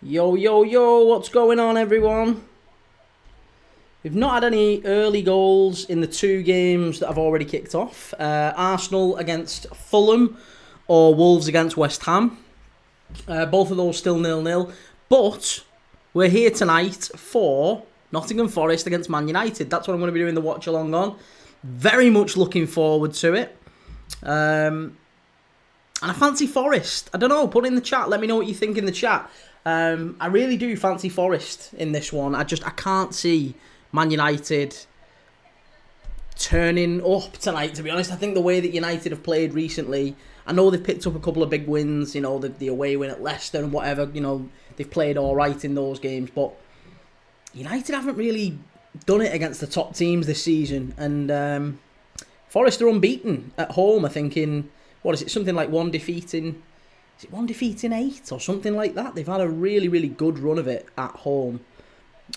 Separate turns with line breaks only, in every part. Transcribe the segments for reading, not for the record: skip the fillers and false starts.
Yo, yo, yo, what's going on, everyone? We've not had any early goals in the two games that have already kicked off. Arsenal against Fulham or Wolves against West Ham. Both of those still 0-0. But we're here tonight for Nottingham Forest against Man United. That's what I'm going to be doing the watch-along on. Very much looking forward to it. And I fancy Forest. I don't know, put it in the chat. Let me know what you think in the chat. I really do fancy Forest in this one. I can't see Man United turning up tonight, to be honest. I think the way that United have played recently, I know they've picked up a couple of big wins, you know, the away win at Leicester and whatever, you know, they've played all right in those games, but United haven't really done it against the top teams this season, and Forest are unbeaten at home, I think, in, what is it, something like one defeat in 8 or something like that? They've had a really, really good run of it at home.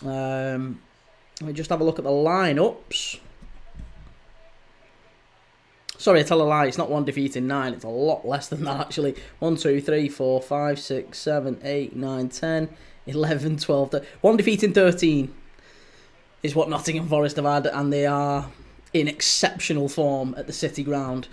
Let me just have a look at the lineups. Sorry, I tell a lie. It's not one defeat in 9. It's a lot less than that, actually. 1, 2, 3, 4, 5, 6, 7, 8, 9, 10, 11, 12... 13. One defeat in 13 is what Nottingham Forest have had, and they are in exceptional form at the City Ground.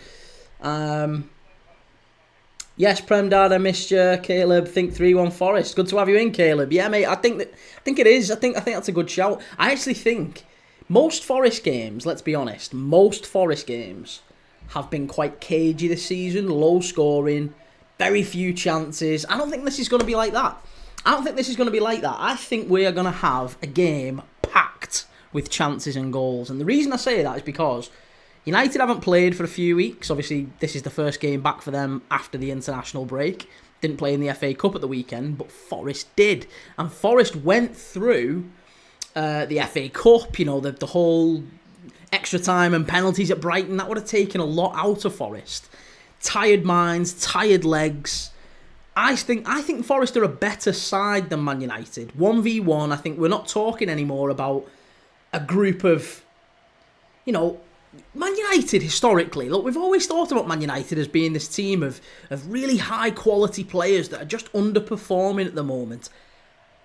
Yes, Prem Dad, I missed you. Caleb, think 3-1 Forest. Good to have you in, Caleb. Yeah, mate, I think it is. I think that's a good shout. I actually think most Forest games, let's be honest, most Forest games have been quite cagey this season, low scoring, very few chances. I don't think this is going to be like that. I think we are going to have a game packed with chances and goals. And the reason I say that is because United haven't played for a few weeks. Obviously, this is the first game back for them after the international break. Didn't play in the FA Cup at the weekend, but Forest did. And Forest went through the FA Cup, you know, the whole extra time and penalties at Brighton. That would have taken a lot out of Forest. Tired minds, tired legs. I think Forest are a better side than Man United. 1v1, I think we're not talking anymore about a group of, you know, Man United, historically, look, we've always thought about Man United as being this team of really high-quality players that are just underperforming at the moment.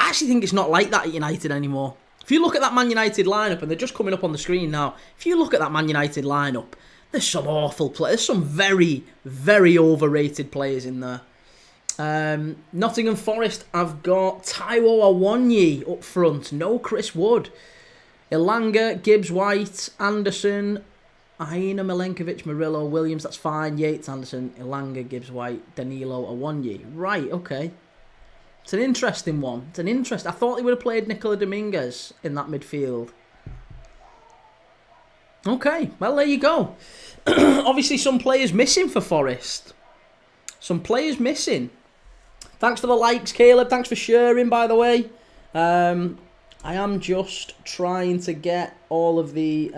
I actually think it's not like that at United anymore. If you look at that Man United lineup, and they're just coming up on the screen now, if you look at that Man United lineup, there's some awful players. There's some very, very overrated players in there. Nottingham Forest, I've got Taiwo Awoniyi up front. No Chris Wood. Ilanga, Gibbs-White, Anderson, Aina Milenkovic, Murillo, Williams, that's fine. Yates, Anderson, Ilanga, Gibbs-White, Danilo, Awoniyi. Right, okay. It's an interesting one. I thought they would have played Nicola Dominguez in that midfield. Okay, well, there you go. Obviously, some players missing for Forest. Some players missing. Thanks for the likes, Caleb. Thanks for sharing, by the way. I am just trying to get all the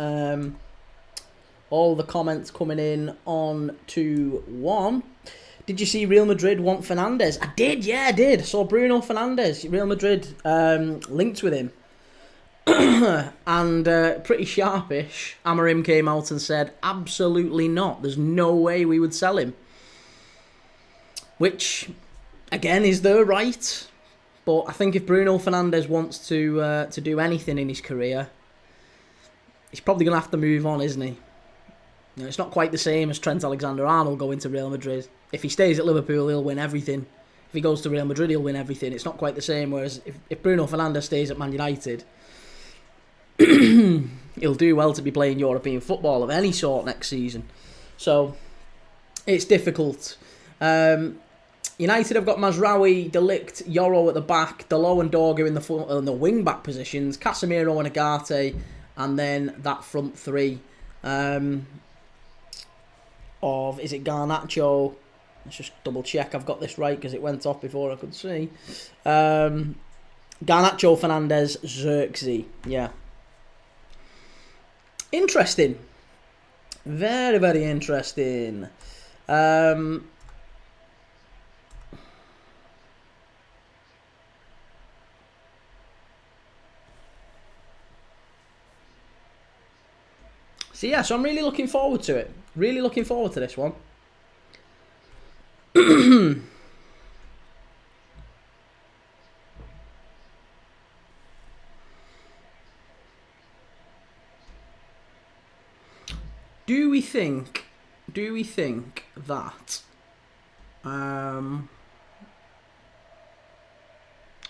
comments coming in on to one. Did you see Real Madrid want Fernandes? I did, yeah, I did. I saw Bruno Fernandes. Real Madrid linked with him. And pretty sharpish, Amorim came out and said, absolutely not. There's no way we would sell him. Which, again, is their right. But I think if Bruno Fernandes wants to do anything in his career, he's probably going to have to move on, isn't he? You know, it's not quite the same as Trent Alexander-Arnold going to Real Madrid. If he stays at Liverpool, he'll win everything. If he goes to Real Madrid, he'll win everything. It's not quite the same, whereas if Bruno Fernandes stays at Man United, he'll do well to be playing European football of any sort next season. So, it's difficult. United have got Mazraoui, De Ligt, Yoro at the back, Dalot and Dorga in the wing-back positions, Casemiro and Agate, and then that front three of, is it Garnacho? Let's just double-check I've got this right because it went off before I could see. Garnacho, Fernandes, Xerxes. Yeah. Interesting. Very, very interesting. So yeah, so I'm really looking forward to it. Really looking forward to this one. Do we think that...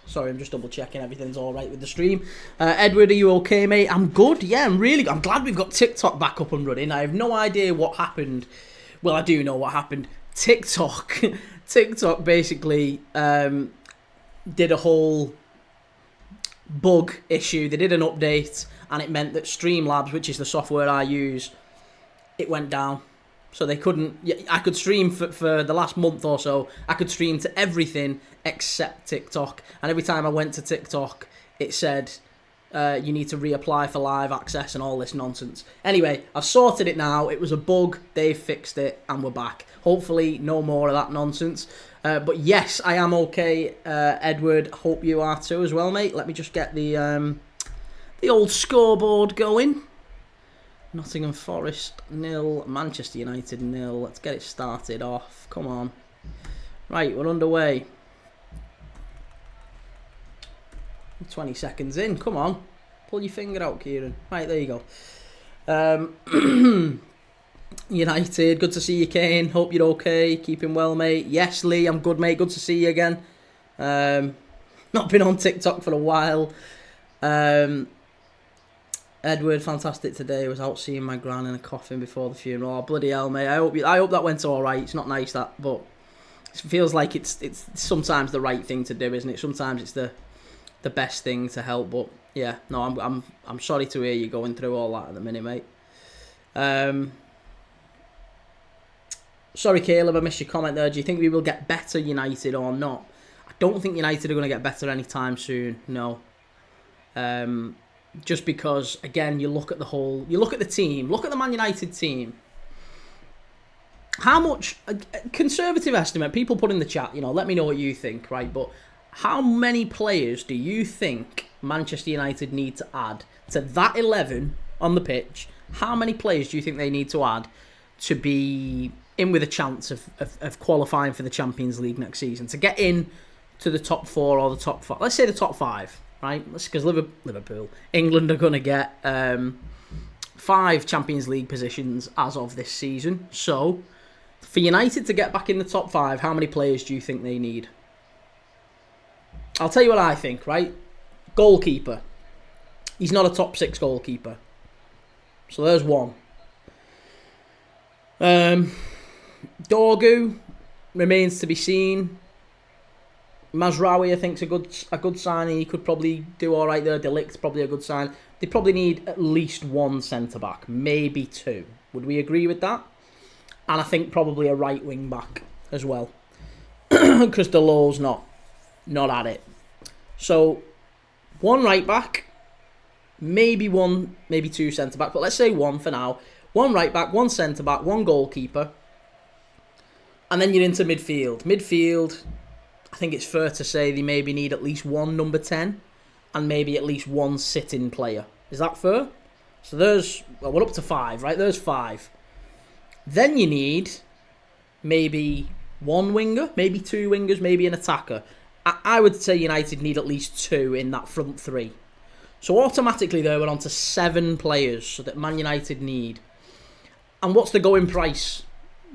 Sorry, I'm just double checking everything's all right with the stream. Edward, are you okay, mate? I'm good. Yeah, I'm glad we've got TikTok back up and running. I have no idea what happened. Well, I do know what happened. TikTok basically did a whole bug issue. They did an update, and it meant that Streamlabs, which is the software I use, it went down. So they couldn't... I could stream for the last month or so. I could stream to everything except TikTok. And every time I went to TikTok, it said, you need to reapply for live access and all this nonsense. Anyway, I've sorted it now. It was a bug. They've fixed it, and we're back. Hopefully, no more of that nonsense. But yes, I am okay, Edward. Hope you are too as well, mate. Let me just get the old scoreboard going. Nottingham Forest 0, Manchester United 0. Let's get it started off. Come on. Right, we're underway. 20 seconds in. Come on. Pull your finger out, Kieran. Right, there you go. United, good to see you, Kane. Hope you're okay. Keeping well, mate. Yes, Lee, I'm good, mate. Good to see you again. Not been on TikTok for a while. Edward, fantastic today. Was out seeing my gran in a coffin before the funeral. Oh, bloody hell, mate. I hope that went all right. It's not nice, that, but it feels like it's sometimes the right thing to do, isn't it? Sometimes it's the best thing to help. But yeah, no, I'm sorry to hear you going through all that at the minute, mate. Sorry, Caleb, I missed your comment there. Do you think we will get better, United, or not? I don't think United are going to get better anytime soon. No. Just because, again, you look at the team, look at the Man United team. How much, a conservative estimate, people put in the chat, let me know what you think, right? But how many players do you think Manchester United need to add to that 11 on the pitch? How many players do you think they need to add to be in with a chance of qualifying for the Champions League next season? To get in to the top 4 or the top 5. Let's say the top 5. Right, because Liverpool, England are going to get 5 Champions League positions as of this season. So, for United to get back in the top 5, how many players do you think they need? I'll tell you what I think, right? Goalkeeper. He's not a top 6 goalkeeper. So there's one. Dorgu remains to be seen. Mazraoui, I think, is a good signing. He could probably do all right there. De Ligt's probably a good sign. They probably need at least 1 centre-back, maybe 2. Would we agree with that? And I think probably a right wing-back as well. Because Delor's not at it. So, 1 right-back, maybe 2 centre-back. But let's say 1 for now. 1 right-back, 1 centre-back, 1 goalkeeper. And then you're into midfield. Midfield... I think it's fair to say they maybe need at least 1 number 10 and maybe at least 1 sit-in player. Is that fair? So we're up to 5, right? There's 5. Then you need maybe 1 winger, maybe 2 wingers, maybe an attacker. I would say United need at least 2 in that front 3. So automatically there we're on to 7 players that Man United need. And what's the going price?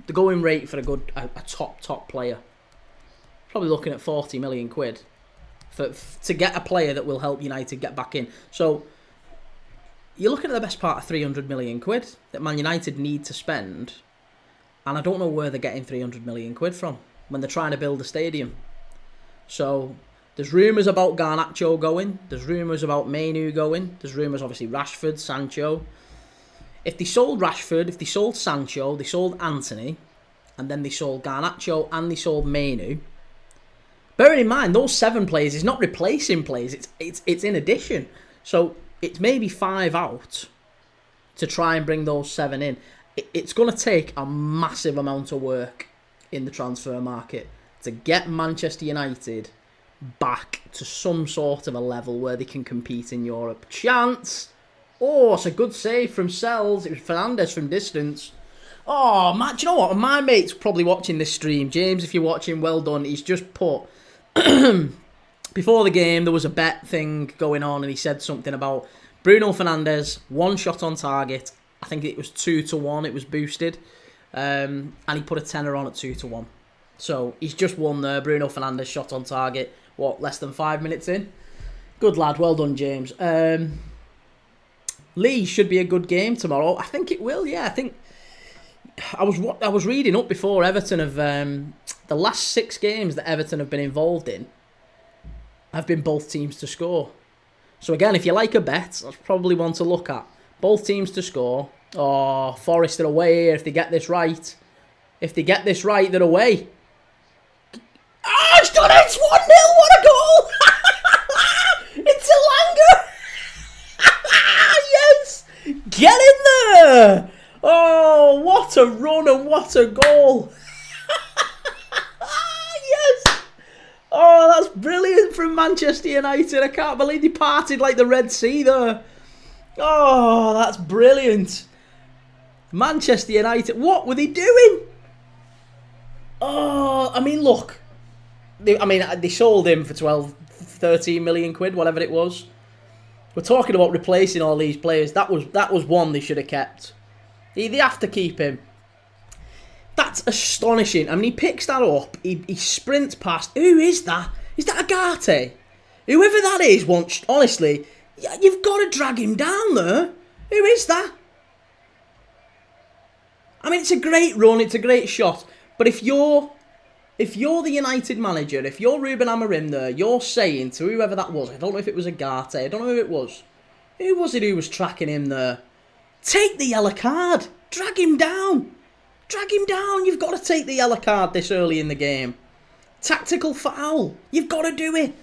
The going rate for a top player? Probably looking at 40 million quid to get a player that will help United get back in. So you're looking at the best part of 300 million quid that Man United need to spend, and I don't know where they're getting 300 million quid from when they're trying to build a stadium. So there's rumours about Garnacho going, there's rumours about Mainu going, there's rumours obviously Rashford, Sancho. If they sold Rashford, if they sold Sancho, they sold Anthony, and then they sold Garnacho and they sold Mainu. Bearing in mind, those 7 players is not replacing players, it's in addition. So it's maybe 5 out to try and bring those 7 in. It's going to take a massive amount of work in the transfer market to get Manchester United back to some sort of a level where they can compete in Europe. Chance! Oh, it's a good save from Sells. It was Fernandes from distance. Oh, man, do you know what? My mate's probably watching this stream. James, if you're watching, well done. He's just put... Before the game, there was a bet thing going on, and he said something about Bruno Fernandes, 1 shot on target, I think it was 2-1. It was boosted, and he put a tenner on at 2-1. So he's just won there. Bruno Fernandes shot on target. What, less than 5 minutes in? Good lad. Well done, James. Leeds should be a good game tomorrow. I think it will. Yeah, I think I was reading up before Everton of the last 6 games that Everton have been involved in have been both teams to score. So again, if you like a bet, that's probably one to look at. Both teams to score. Oh, Forest are away here if they get this right. If they get this right, they're away. Oh, it's done it! It's 1-0! What a goal! It's Elanga! Yes! Get in there! Oh, what a run and what a goal! Yes! Oh, that's brilliant from Manchester United. I can't believe they parted like the Red Sea there. Oh, that's brilliant. Manchester United, what were they doing? Oh, I mean, look. They sold him for 12, 13 million quid, whatever it was. We're talking about replacing all these players. That was one they should have kept. They have to keep him. That's astonishing. I mean, he picks that up. He sprints past. Who is that? Is that Agate? Whoever that is wants... Honestly, you've got to drag him down there. Who is that? I mean, it's a great run. It's a great shot. But if you're the United manager, if you're Ruben Amorim there, you're saying to whoever that was, I don't know if it was Agate, I don't know who it was. Who was it who was tracking him there? Take the yellow card. Drag him down. Drag him down. You've got to take the yellow card this early in the game. Tactical foul. You've got to do it.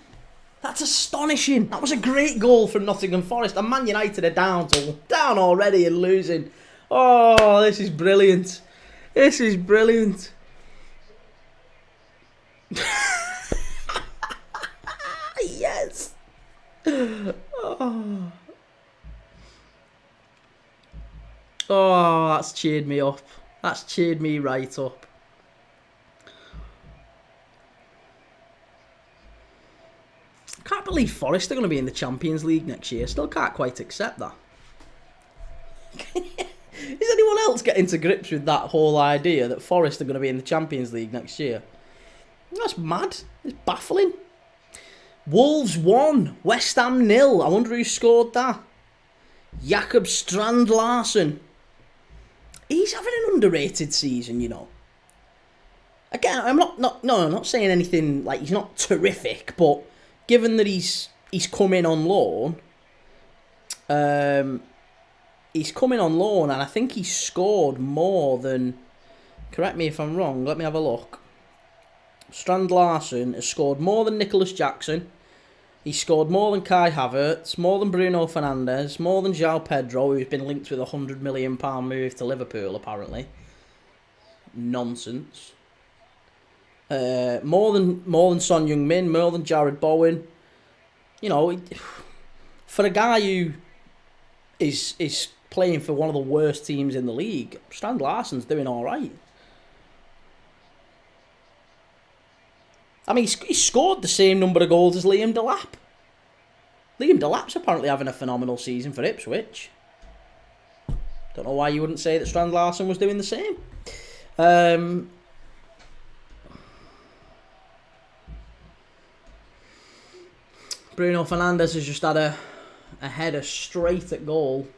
That's astonishing. That was a great goal from Nottingham Forest. And Man United are down already and losing. Oh, this is brilliant. This is brilliant. Yes. Oh. Oh, that's cheered me up. That's cheered me right up. I can't believe Forest are going to be in the Champions League next year. Still can't quite accept that. Is anyone else getting to grips with that whole idea that Forest are going to be in the Champions League next year? That's mad. It's baffling. Wolves 1, West Ham 0. I wonder who scored that. Jakob Strand Larsen. He's having an underrated season, you know. Again, I'm not saying anything like he's not terrific, but given that he's come in on loan, and I think he scored more than. Correct me if I'm wrong. Let me have a look. Strand Larsen has scored more than Nicholas Jackson. He scored more than Kai Havertz, more than Bruno Fernandes, more than João Pedro, who's been linked with a £100 million move to Liverpool, apparently. Nonsense. More than Son Heung-min, more than Jared Bowen. You know, for a guy who is playing for one of the worst teams in the league, Strand Larsen's doing all right. I mean, he scored the same number of goals as Liam Delap. Liam Delap's apparently having a phenomenal season for Ipswich. Don't know why you wouldn't say that Strand Larsen was doing the same. Bruno Fernandes has just had a header straight at goal.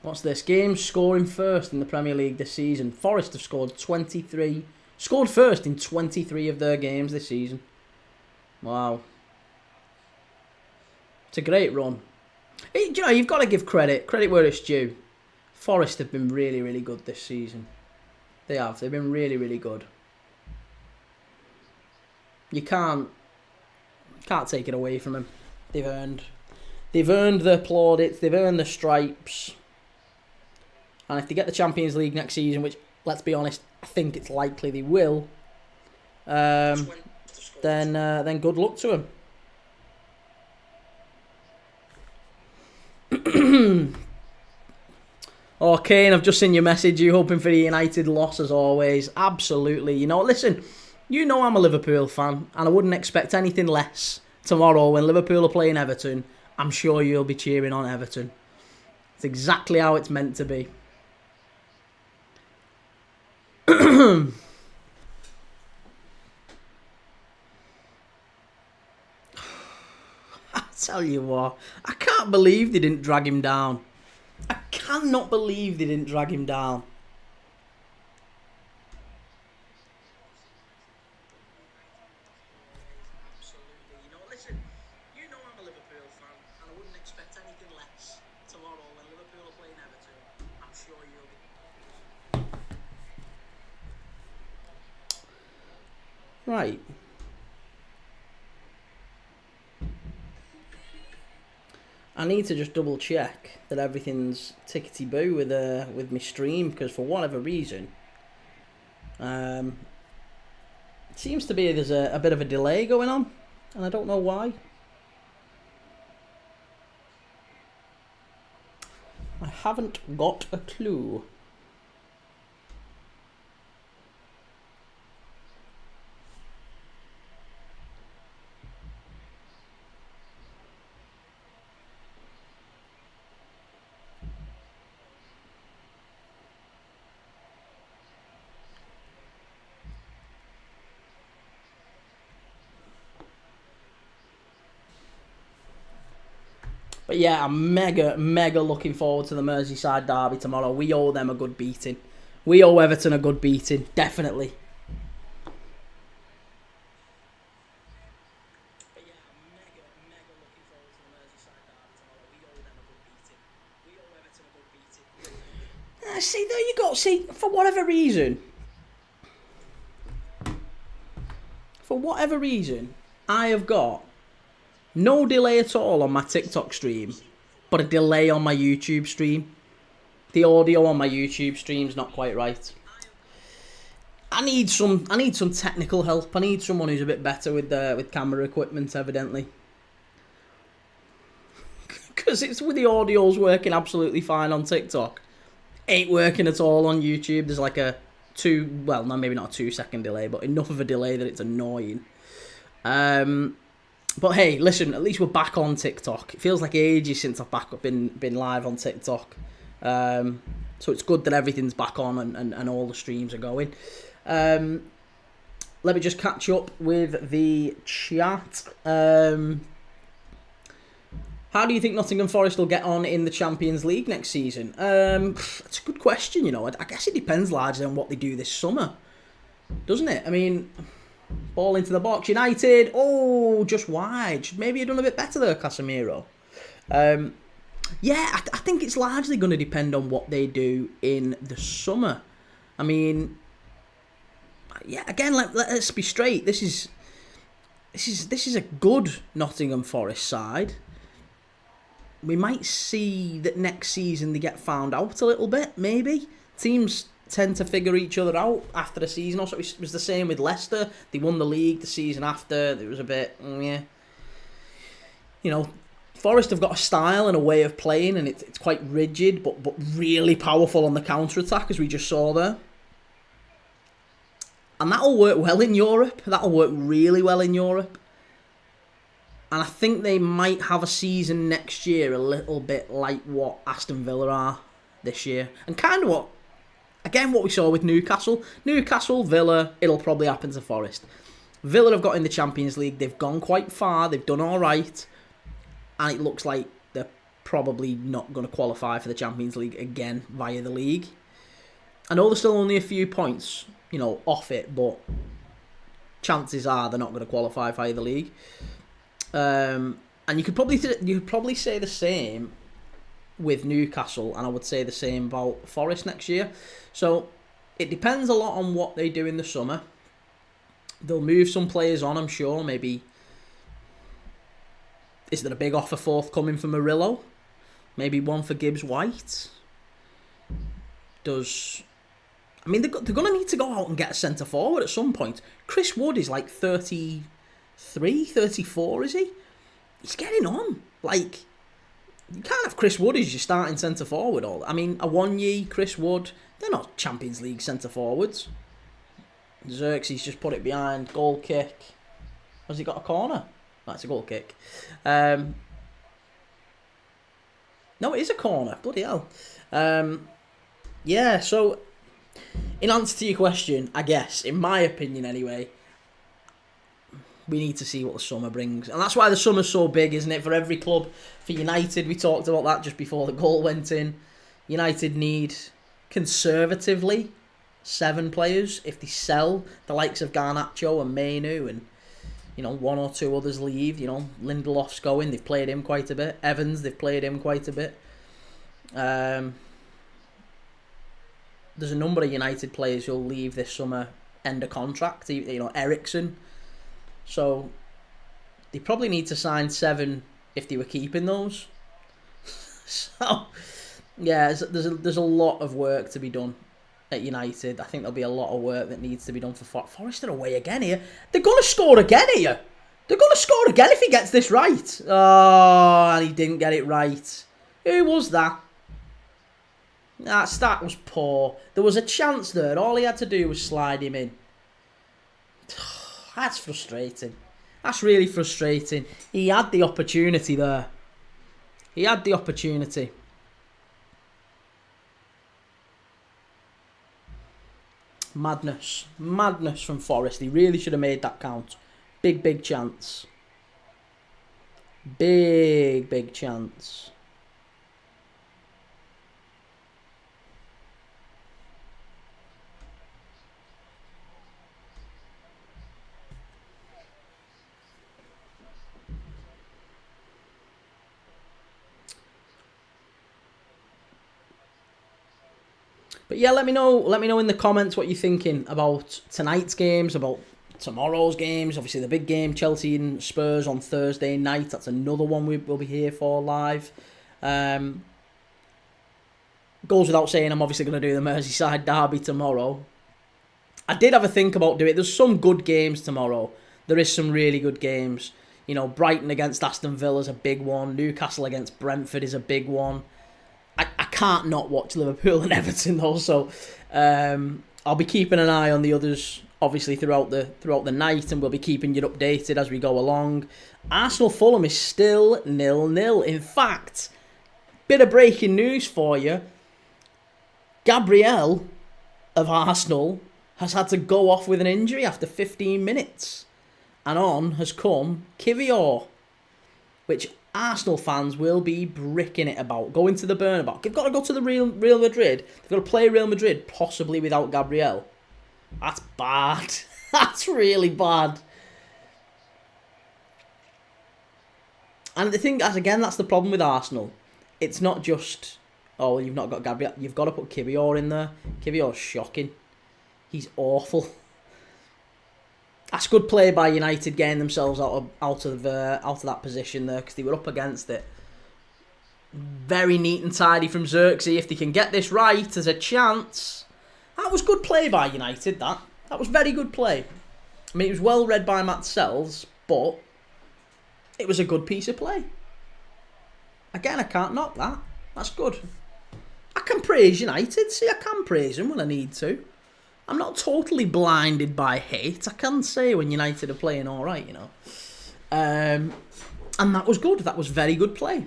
What's this? Games scoring first in the Premier League this season. Forest have scored 23. Scored first in 23 of their games this season. Wow. It's a great run. You know, you've got to give credit where it's due. Forest have been really, really good this season. They have. They've been really, really good. You can't take it away from them. They've earned the plaudits. They've earned the stripes. And if they get the Champions League next season, which, let's be honest, I think it's likely they will, then good luck to them. Oh, Kane, I've just seen your message. You hoping for the United loss as always? Absolutely. You know, listen, you know I'm a Liverpool fan, and I wouldn't expect anything less tomorrow when Liverpool are playing Everton. I'm sure you'll be cheering on Everton. It's exactly how it's meant to be. I tell you what, I can't believe they didn't drag him down. I cannot believe they didn't drag him down. Absolutely. You know, listen, you know I'm a Liverpool fan, and I wouldn't expect anything less tomorrow when Liverpool are playing Everton. I'm sure you'll be. Right. I need to just double check that everything's tickety boo with my stream, because for whatever reason, it seems to be there's a bit of a delay going on, and I don't know why. I haven't got a clue. But yeah, I'm mega looking forward to the Merseyside derby tomorrow. We owe them a good beating. We owe Everton a good beating, definitely. But yeah, I'm mega looking forward to the Merseyside derby tomorrow. We owe them a good beating. We owe Everton a good beating. See, there you go. See, for whatever reason, I have got no delay at all on my TikTok stream, but a delay on my YouTube stream. The audio on my YouTube stream's not quite right. I need some technical help. I need someone who's a bit better with camera equipment, evidently. Because it's with the audio's working absolutely fine on TikTok. Ain't working at all on YouTube. There's like a maybe not a 2-second delay, but enough of a delay that it's annoying. But hey, listen, at least we're back on TikTok. It feels like ages since I've been live on TikTok. So it's good that everything's back on and all the streams are going. Let me just catch up with the chat. How do you think Nottingham Forest will get on in the Champions League next season? It's a good question, you know. I guess it depends largely on what they do this summer, doesn't it? I mean, ball into the box. United, just wide. Should maybe have done a bit better there, Casemiro. I think it's largely going to depend on what they do in the summer. I mean, yeah, again, let's be straight. This is a good Nottingham Forest side. We might see that next season they get found out a little bit, maybe. Teams tend to figure each other out after the season. Also, it was the same with Leicester. They won the league the season after. It was a bit, You know, Forest have got a style and a way of playing, and it's quite rigid, but really powerful on the counter-attack, as we just saw there. And that'll work well in Europe. That'll work really well in Europe. And I think they might have a season next year a little bit like what Aston Villa are this year. And kind of what we saw with Newcastle. Newcastle, Villa, it'll probably happen to Forest. Villa have got in the Champions League. They've gone quite far. They've done all right. And it looks like they're probably not going to qualify for the Champions League again via the league. I know there's still only a few points, off it, but chances are they're not going to qualify via the league. And you could probably say the same with Newcastle, and I would say the same about Forest next year. So it depends a lot on what they do in the summer. They'll move some players on, I'm sure. Maybe, is there a big offer forthcoming for Murillo? Maybe one for Gibbs White. They're going to need to go out and get a centre forward at some point. Chris Wood is like 33, 34, is he? He's getting on. You can't have Chris Wood as your starting centre forward. I mean, Awoniyi, Chris Wood, they're not Champions League centre forwards. Xerxes just put it behind, goal kick. Has he got a corner? That's a goal kick. No, it is a corner. Bloody hell. Yeah, so in answer to your question, I guess, in my opinion anyway, we need to see what the summer brings. And that's why the summer's so big, isn't it? For every club. For United, we talked about that just before the goal went in. United need, conservatively, 7 players. If they sell the likes of Garnacho and Mainu and, 1 or 2 others leave. Lindelof's going. They've played him quite a bit. Evans, they've played him quite a bit. There's a number of United players who'll leave this summer, end of contract. Eriksen. So they probably need to sign 7 if they were keeping those. So yeah, there's a lot of work to be done at United. I think there'll be a lot of work that needs to be done for Forest. Are away again here. They're going to score again here. They're going to score again if he gets this right. Oh, and he didn't get it right. Who was that? That start was poor. There was a chance there. All he had to do was slide him in. That's frustrating. That's really frustrating. He had the opportunity there. He had the opportunity. Madness. Madness from Forest. He really should have made that count. Big, big chance. Big, big chance. But yeah, let me know in the comments what you're thinking about tonight's games, about tomorrow's games. Obviously, the big game, Chelsea and Spurs on Thursday night. That's another one we'll be here for live. Goes without saying, I'm obviously going to do the Merseyside derby tomorrow. I did have a think about doing it. There's some good games tomorrow. There is some really good games. Brighton against Aston Villa is a big one. Newcastle against Brentford is a big one. I can't not watch Liverpool and Everton though, so I'll be keeping an eye on the others obviously throughout the night, and we'll be keeping you updated as we go along. Arsenal Fulham is still 0-0. In fact, bit of breaking news for you. Gabriel of Arsenal has had to go off with an injury after 15 minutes, and on has come Kivior, which Arsenal fans will be bricking it about. Going to the Bernabeu. They've got to go to the Real Madrid. They've got to play Real Madrid, possibly without Gabriel. That's bad. That's really bad. And the thing, again, that's the problem with Arsenal. It's not just, you've not got Gabriel. You've got to put Kivior in there. Kivior's shocking. He's awful. That's good play by United, getting themselves out of that position there, because they were up against it. Very neat and tidy from Xerxes. If they can get this right, there's a chance. That was good play by United, that was very good play. I mean, it was well read by Matt Sells, but it was a good piece of play. Again, I can't knock that. That's good. I can praise United. See, I can praise them when I need to. I'm not totally blinded by hate. I can say when United are playing all right, and that was good. That was very good play.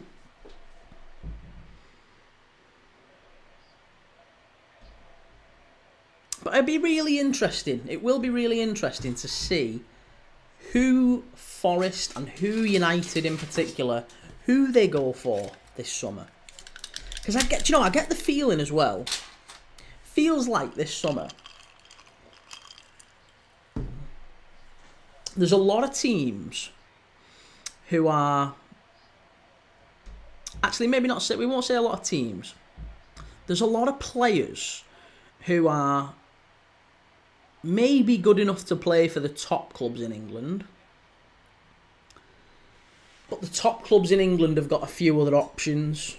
But it'd be really interesting. It will be really interesting to see who Forest and who United in particular, who they go for this summer. Because I get the feeling as well. Feels like this summer, there's a lot of teams who are... Actually, maybe not... We won't say a lot of teams. There's a lot of players who are maybe good enough to play for the top clubs in England. But the top clubs in England have got a few other options,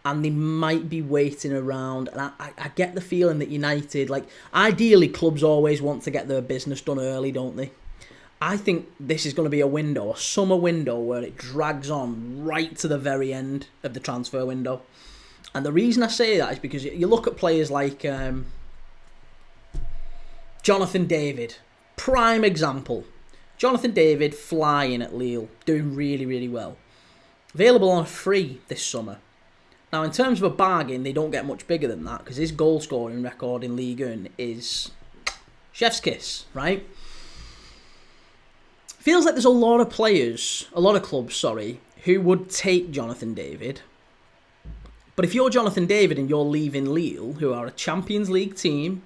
and they might be waiting around. And I get the feeling that United... ideally, clubs always want to get their business done early, don't they? I think this is going to be a summer window, where it drags on right to the very end of the transfer window. And the reason I say that is because you look at players like Jonathan David, prime example. Jonathan David flying at Lille, doing really, really well. Available on a free this summer. Now, in terms of a bargain, they don't get much bigger than that, because his goal scoring record in Ligue 1 is chef's kiss, right? Feels like there's a lot of clubs, who would take Jonathan David. But if you're Jonathan David and you're leaving Lille, who are a Champions League team,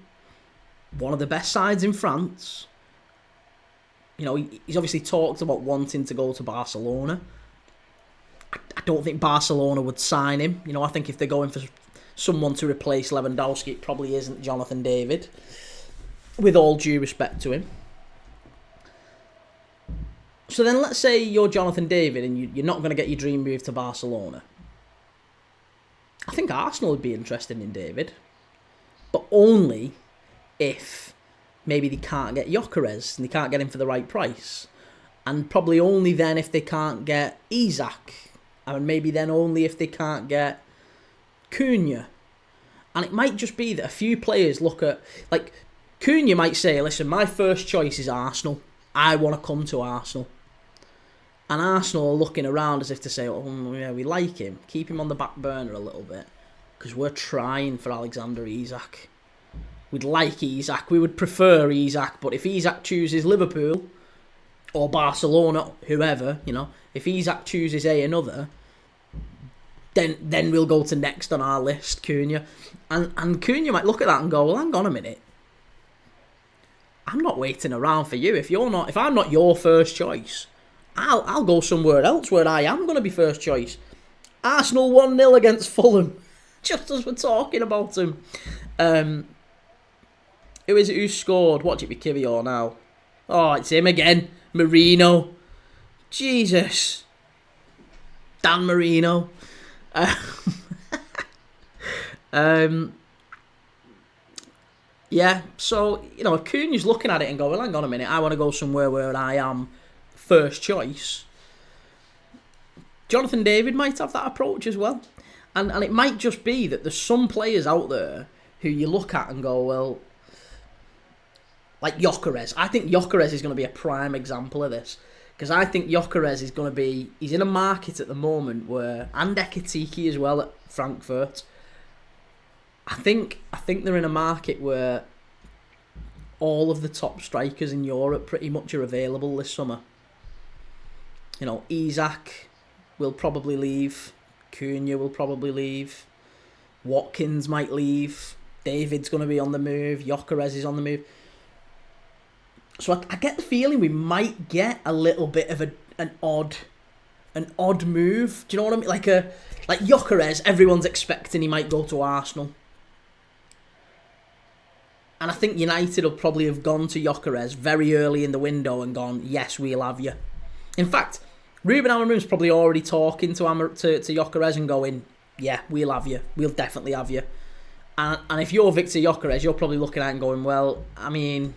one of the best sides in France, you know, he's obviously talked about wanting to go to Barcelona. I don't think Barcelona would sign him. You know, I think if they're going for someone to replace Lewandowski, it probably isn't Jonathan David, with all due respect to him. So then let's say you're Jonathan David and you're not going to get your dream move to Barcelona. I think Arsenal would be interested in David, but only if maybe they can't get Gyökeres and they can't get him for the right price. And probably only then if they can't get Isak. And maybe then only if they can't get Cunha. And it might just be that a few players look at... Like, Cunha might say, listen, my first choice is Arsenal. I want to come to Arsenal. And Arsenal are looking around as if to say, oh, yeah, we like him. Keep him on the back burner a little bit. Because we're trying for Alexander Isak. We'd like Isak. We would prefer Isak. But if Isak chooses Liverpool or Barcelona, whoever, you know, if Isak chooses another, then we'll go to next on our list, Cunha. And Cunha might look at that and go, well, hang on a minute. I'm not waiting around for you. If I'm not your first choice, I'll go somewhere else where I am going to be first choice. Arsenal 1-0 against Fulham, just as we're talking about him. Who is it who scored? Watch it be Kivior now. Oh, it's him again. Marino. Jesus. Dan Marino. Yeah, so, you know, if Cunha's looking at it and going, well, hang on a minute, I want to go somewhere where I am first choice. Jonathan David might have that approach as well. And it might just be that there's some players out there who you look at and go, well, like Gyökeres. I think Gyökeres is going to be a prime example of this. Because I think Gyökeres is going to be... He's in a market at the moment where... And Ekitike as well at Frankfurt. I think they're in a market where all of the top strikers in Europe pretty much are available this summer. You know, Isak will probably leave. Cunha will probably leave. Watkins might leave. David's going to be on the move. Gyökeres is on the move. So I get the feeling we might get a little bit of an odd move. Do you know what I mean? Like Gyökeres, everyone's expecting he might go to Arsenal. And I think United will probably have gone to Gyökeres very early in the window and gone, yes, we'll have you. In fact, Ruben Amorim's probably already talking to Gyökeres and going, yeah, we'll have you. We'll definitely have you. And if you're Victor Gyökeres, you're probably looking at it and going, well, I mean,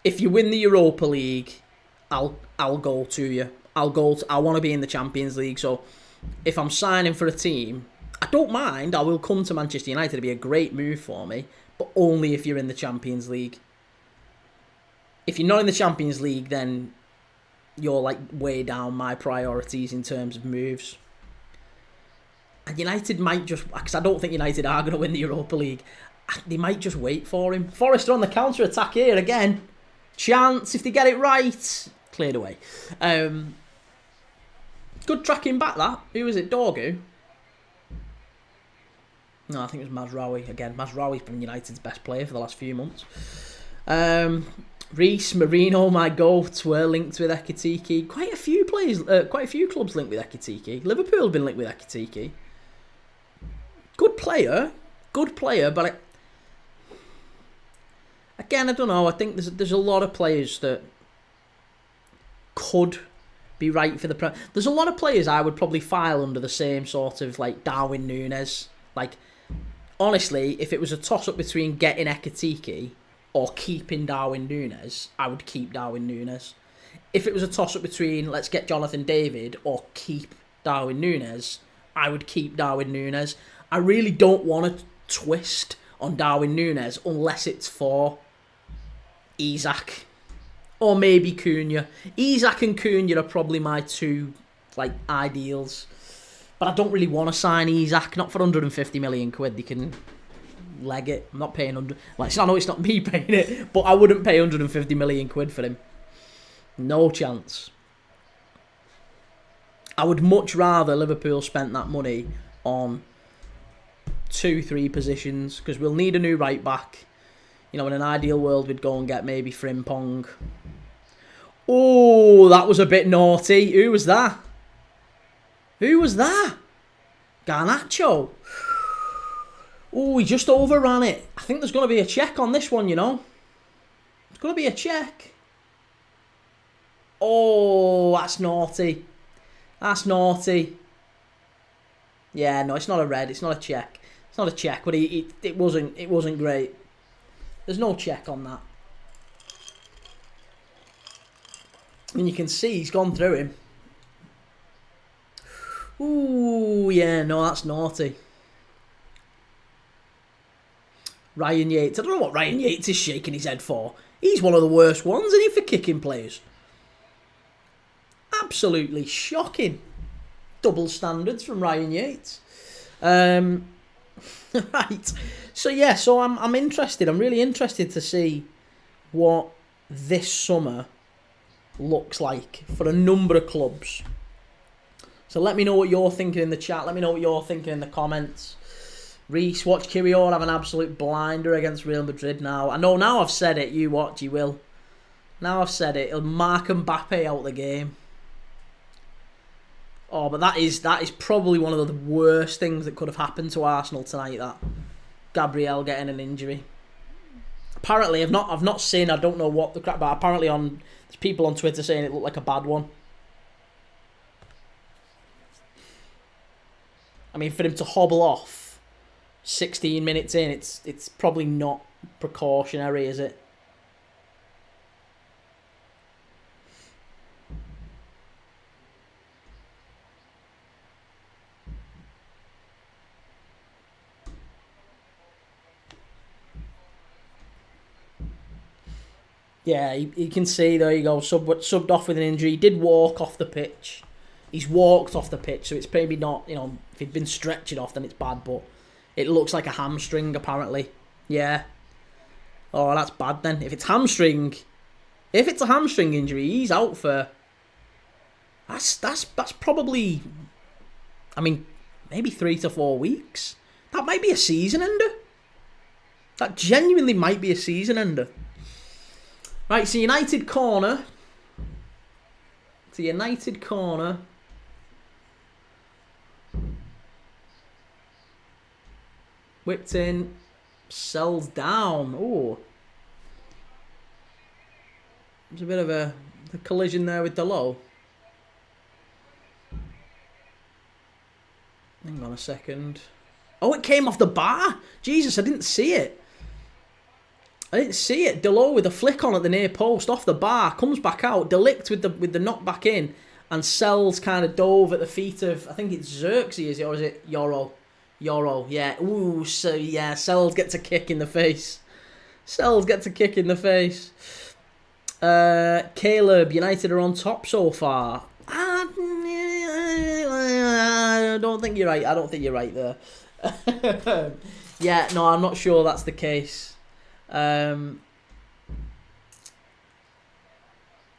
if you win the Europa League, I'll go to you. I want to be in the Champions League. So if I'm signing for a team, I don't mind. I will come to Manchester United. It'd be a great move for me, but only if you're in the Champions League. If you're not in the Champions League, then you're like way down my priorities in terms of moves. And United might just, because I don't think United are going to win the Europa League, they might just wait for him. Forest are on the counter-attack here again. Chance, if they get it right. Cleared away. Good tracking back, that. Who was it? Dorgu? No, I think it was Mazraoui again. Mazraoui's been United's best player for the last few months. Reece, Marino, my goats were linked with Ekitike. Quite a few clubs linked with Ekitike. Liverpool have been linked with Ekitike. Good player, but again, I don't know. I think there's a lot of players that could be right for the Prem. There's a lot of players I would probably file under the same sort of like Darwin Núñez. Like, honestly, if it was a toss-up between getting Ekitike or keeping Darwin Núñez, I would keep Darwin Núñez. if it was a toss-up between let's get Jonathan David or keep Darwin Núñez, I would keep Darwin Núñez. I really don't want to twist on Darwin Núñez unless it's for Isak or maybe Cunha. Isak and Cunha are probably my two ideals. But I don't really want to sign Isak, not for 150 million quid. They can leg it. I'm not paying 100. I know it's not me paying it, but I wouldn't pay 150 million quid for him. No chance. I would much rather Liverpool spent that money on 2-3 positions, because we'll need a new right back. In an ideal world, we'd go and get maybe Frimpong. Oh, that was a bit naughty. Who was that? Garnacho. Oh, he just overran it. I think there's going to be a check on this one, There's going to be a check. Oh, that's naughty. Yeah, no, it's not a red. It's not a check. It's not a check, but it wasn't great. There's no check on that. And you can see he's gone through him. Ooh, yeah, no, that's naughty. Ryan Yates. I don't know what Ryan Yates is shaking his head for. He's one of the worst ones, isn't he, for kicking players? Absolutely shocking. Double standards from Ryan Yates. Right. So I'm interested. I'm really interested to see what this summer looks like for a number of clubs. So let me know what you're thinking in the chat. Let me know what you're thinking in the comments. Reese, watch Kirill have an absolute blinder against Real Madrid now. I know now I've said it. You watch, you will. Now I've said it. He'll mark Mbappe out the game. Oh, but that is probably one of the worst things that could have happened to Arsenal tonight, that Gabriel getting an injury. Apparently, I've not seen, I don't know what the crap, but apparently there's people on Twitter saying it looked like a bad one. I mean, for him to hobble off 16 minutes in, it's probably not precautionary, is it? Yeah, you can see, there you go, subbed off with an injury. He did walk off the pitch. He's walked off the pitch, so it's maybe not, if he'd been stretching off, then it's bad, but it looks like a hamstring, apparently. Yeah. Oh, that's bad then. If it's a hamstring injury, he's out for... That's probably... I mean, maybe 3 to 4 weeks. That might be a season ender. That genuinely might be a season ender. Right, so United corner. Whipped in. Sells down. Oh. There's a bit of a collision there with Delo. Hang on a second. Oh, it came off the bar. Jesus, I didn't see it. Delo with a flick on at the near post, off the bar, comes back out. Delict with the knock back in, and Sells kind of dove at the feet of, I think it's Xerxes, is it, or is it Yoro? Yoro, yeah. Ooh, so yeah, Sells gets a kick in the face. Caleb, United are on top so far. I don't think you're right. There. Yeah, no, I'm not sure that's the case. I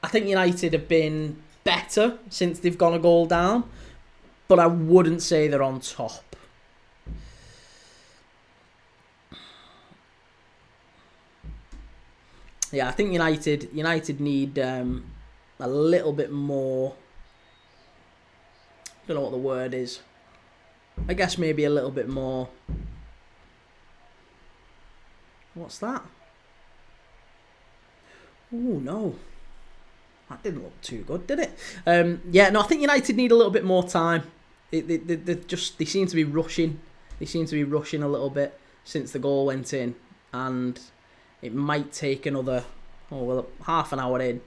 think United have been better since they've gone a goal down, but I wouldn't say they're on top. Yeah, I think United need a little bit more. I don't know what the word is. I guess maybe a little bit more. What's that? Oh no, that didn't look too good, did it? Yeah, no, I think United need a little bit more time. They seem to be rushing. They seem to be rushing a little bit since the goal went in, and it might take another half an hour in.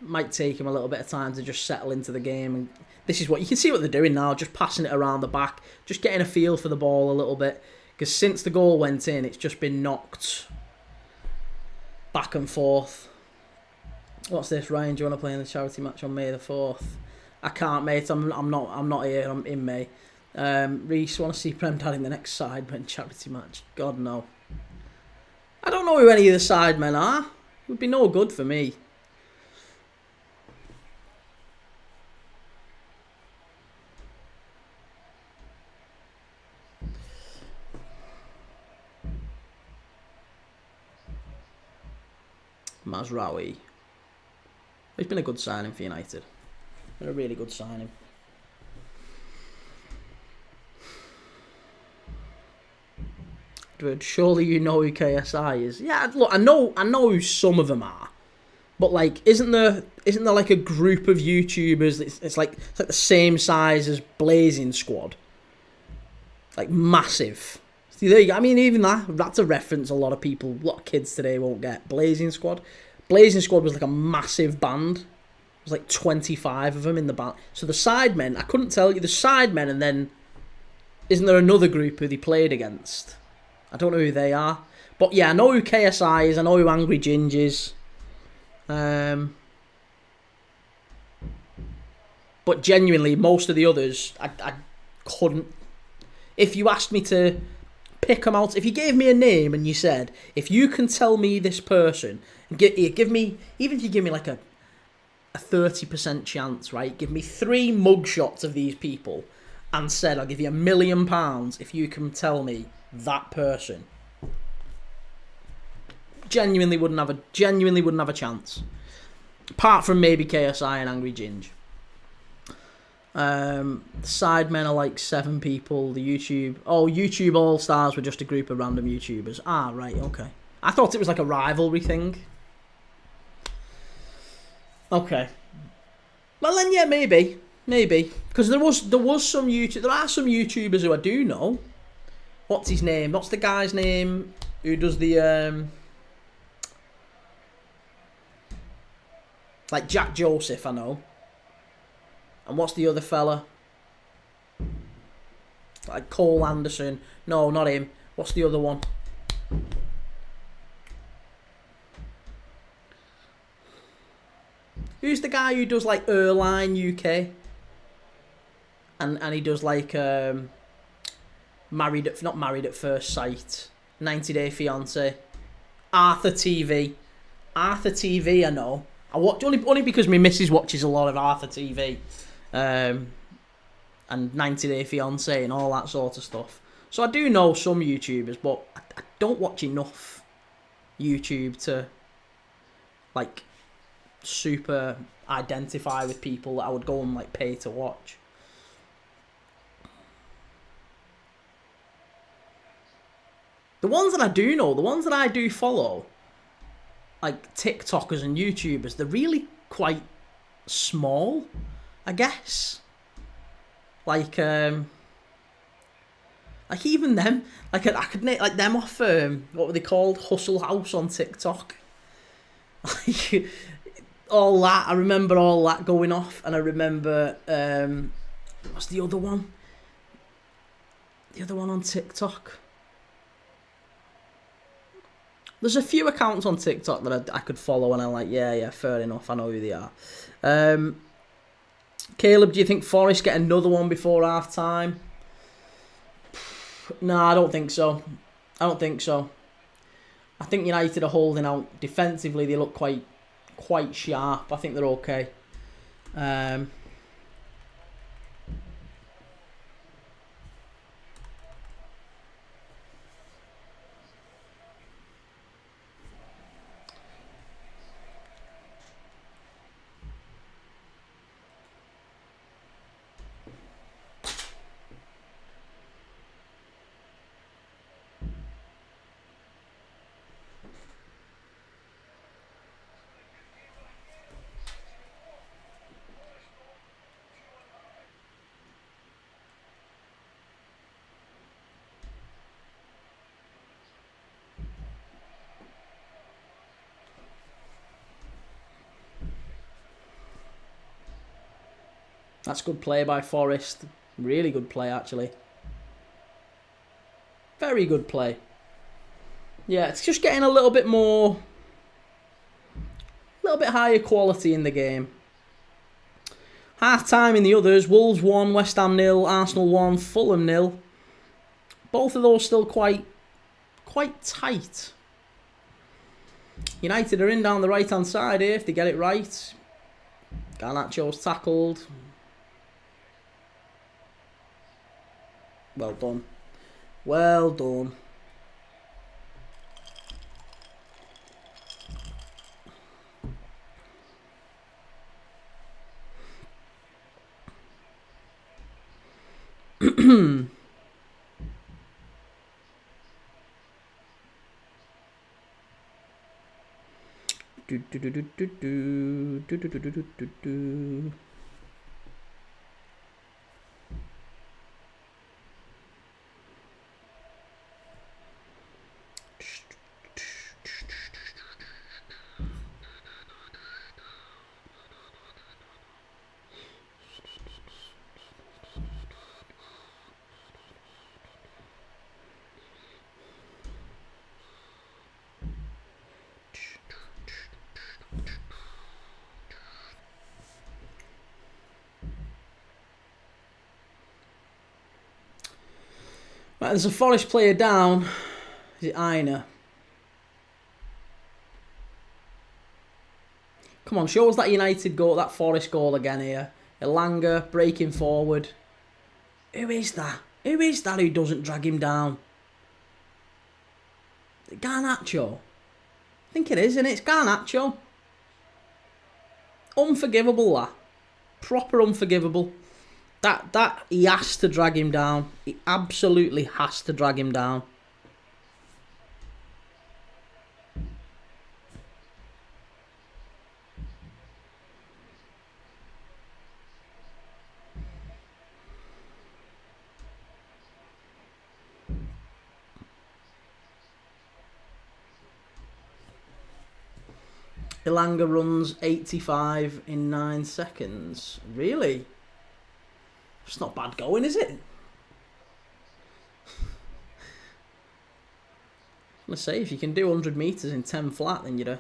Might take him a little bit of time to just settle into the game. And this is what you can see what they're doing now, just passing it around the back, just getting a feel for the ball a little bit. Because since the goal went in, it's just been knocked back and forth. What's this, Ryan? Do you want to play in the charity match on May the 4th? I can't, mate. I'm not here. I'm in May. Reese, want to see Prem Dad in the next Sidemen charity match? God no. I don't know who any of the Sidemen are. It would be no good for me. Mazraoui. He's been a good signing for United. Been a really good signing. Edward, surely you know who KSI is. Yeah, look, I know who some of them are. But like, isn't there like a group of YouTubers it's like the same size as Blazing Squad? Like massive. See, there you go. I mean, even that's a reference a lot of kids today won't get. Blazing Squad. Blazing Squad was like a massive band. There was like 25 of them in the band. So the Sidemen, I couldn't tell you the Sidemen, and then isn't there another group who they played against? I don't know who they are. But yeah, I know who KSI is. I know who Angry Ginge is. But genuinely, most of the others, I couldn't. If you asked me to pick them out, if you gave me a name and you said, if you can tell me this person, and give me, even if you give me like a 30% chance, right? Give me 3 mugshots of these people and said, I'll give you £1 million if you can tell me that person. Genuinely wouldn't have a chance. Apart from maybe KSI and Angry Ginge. Sidemen are like 7 people. The YouTube All Stars were just a group of random YouTubers. Ah, right, okay. I thought it was like a rivalry thing. Okay. Well then, yeah, maybe, because there are some YouTubers who I do know. What's his name? What's the guy's name who does the like Jack Joseph? I know. And what's the other fella? Like Cole Anderson. No, not him. What's the other one? Who's the guy who does like Airline UK? And he does like not Married at First Sight, 90 Day Fiance, Arthur TV. Arthur TV, I know. I watch only because my missus watches a lot of Arthur TV. And 90 Day Fiance and all that sort of stuff. So I do know some YouTubers, but I don't watch enough YouTube to like super identify with people that I would go and like pay to watch. The ones that I do know, the ones that I do follow, like TikTokers and YouTubers, they're really quite small, I guess. Like even them, like I could name like them off. What were they called? Hustle House on TikTok. Like all that, I remember all that going off, and I remember what's the other one? The other one on TikTok. There's a few accounts on TikTok that I could follow, and I'm like, yeah, fair enough. I know who they are. Caleb, do you think Forest get another one before half time? No, I don't think so. I think United are holding out defensively. They look quite sharp. I think they're okay. That's good play by Forest. Really good play, actually. Very good play. Yeah, it's just getting a little bit more... a little bit higher quality in the game. Half time in the others. Wolves 1, West Ham 0, Arsenal 1, Fulham 0. Both of those still quite tight. United are in down the right hand side here if they get it right. Garnacho's tackled. Well done. Well done. Right, there's a Forest player down. Is it Aina? Come on, show us that United goal, that Forest goal again here. Elanga breaking forward. Who is that? Who is that who doesn't drag him down? Garnacho? I think it is, isn't it? It's Garnacho. Unforgivable, that. Proper unforgivable. That he has to drag him down. He absolutely has to drag him down. Elanga runs 85 in 9 seconds. Really? It's not bad going, is it? I'm going to say, if you can do 100 metres in 10 flat, then you're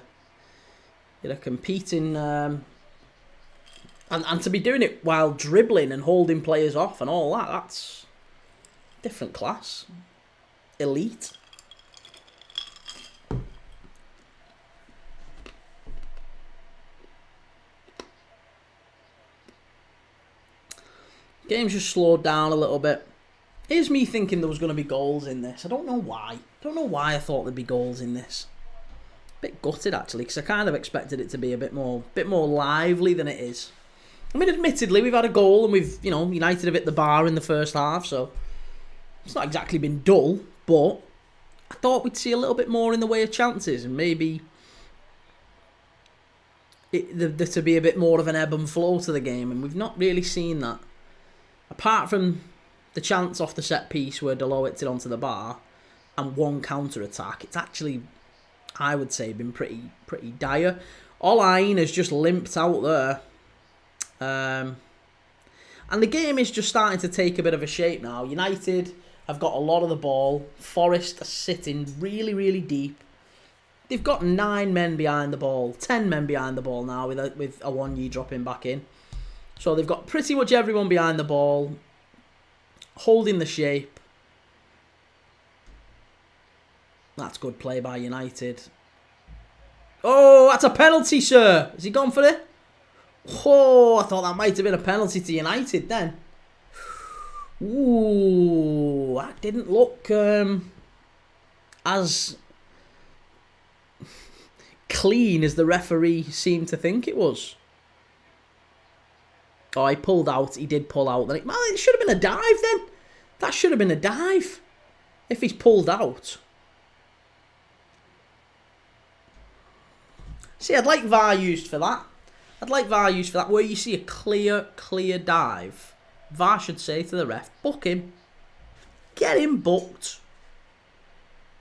a competing... and to be doing it while dribbling and holding players off and all that, that's different class. Elite. Game's just slowed down a little bit. Here's me thinking there was going to be goals in this. I don't know why. Don't know why I thought there'd be goals in this. Bit gutted actually, because I kind of expected it to be a bit more lively than it is. I mean, admittedly, we've had a goal and we've, United have hit the bar in the first half, so it's not exactly been dull. But I thought we'd see a little bit more in the way of chances, and maybe there to be a bit more of an ebb and flow to the game, and we've not really seen that. Apart from the chance off the set piece where Delo hits it onto the bar and one counter attack, it's actually, I would say, been pretty dire. Olaine has just limped out there. And the game is just starting to take a bit of a shape now. United have got a lot of the ball. Forest are sitting really, really deep. They've got 9 men behind the ball, 10 men behind the ball now with Awoniyi dropping back in. So they've got pretty much everyone behind the ball, holding the shape. That's good play by United. Oh, that's a penalty, sir. Has he gone for it? Oh, I thought that might have been a penalty to United then. Ooh, that didn't look as clean as the referee seemed to think it was. Oh, he pulled out. He did pull out. Well, it should have been a dive then. That should have been a dive. If he's pulled out. See, I'd like VAR used for that. I'd like VAR used for that. Where you see a clear dive. VAR should say to the ref, book him. Get him booked.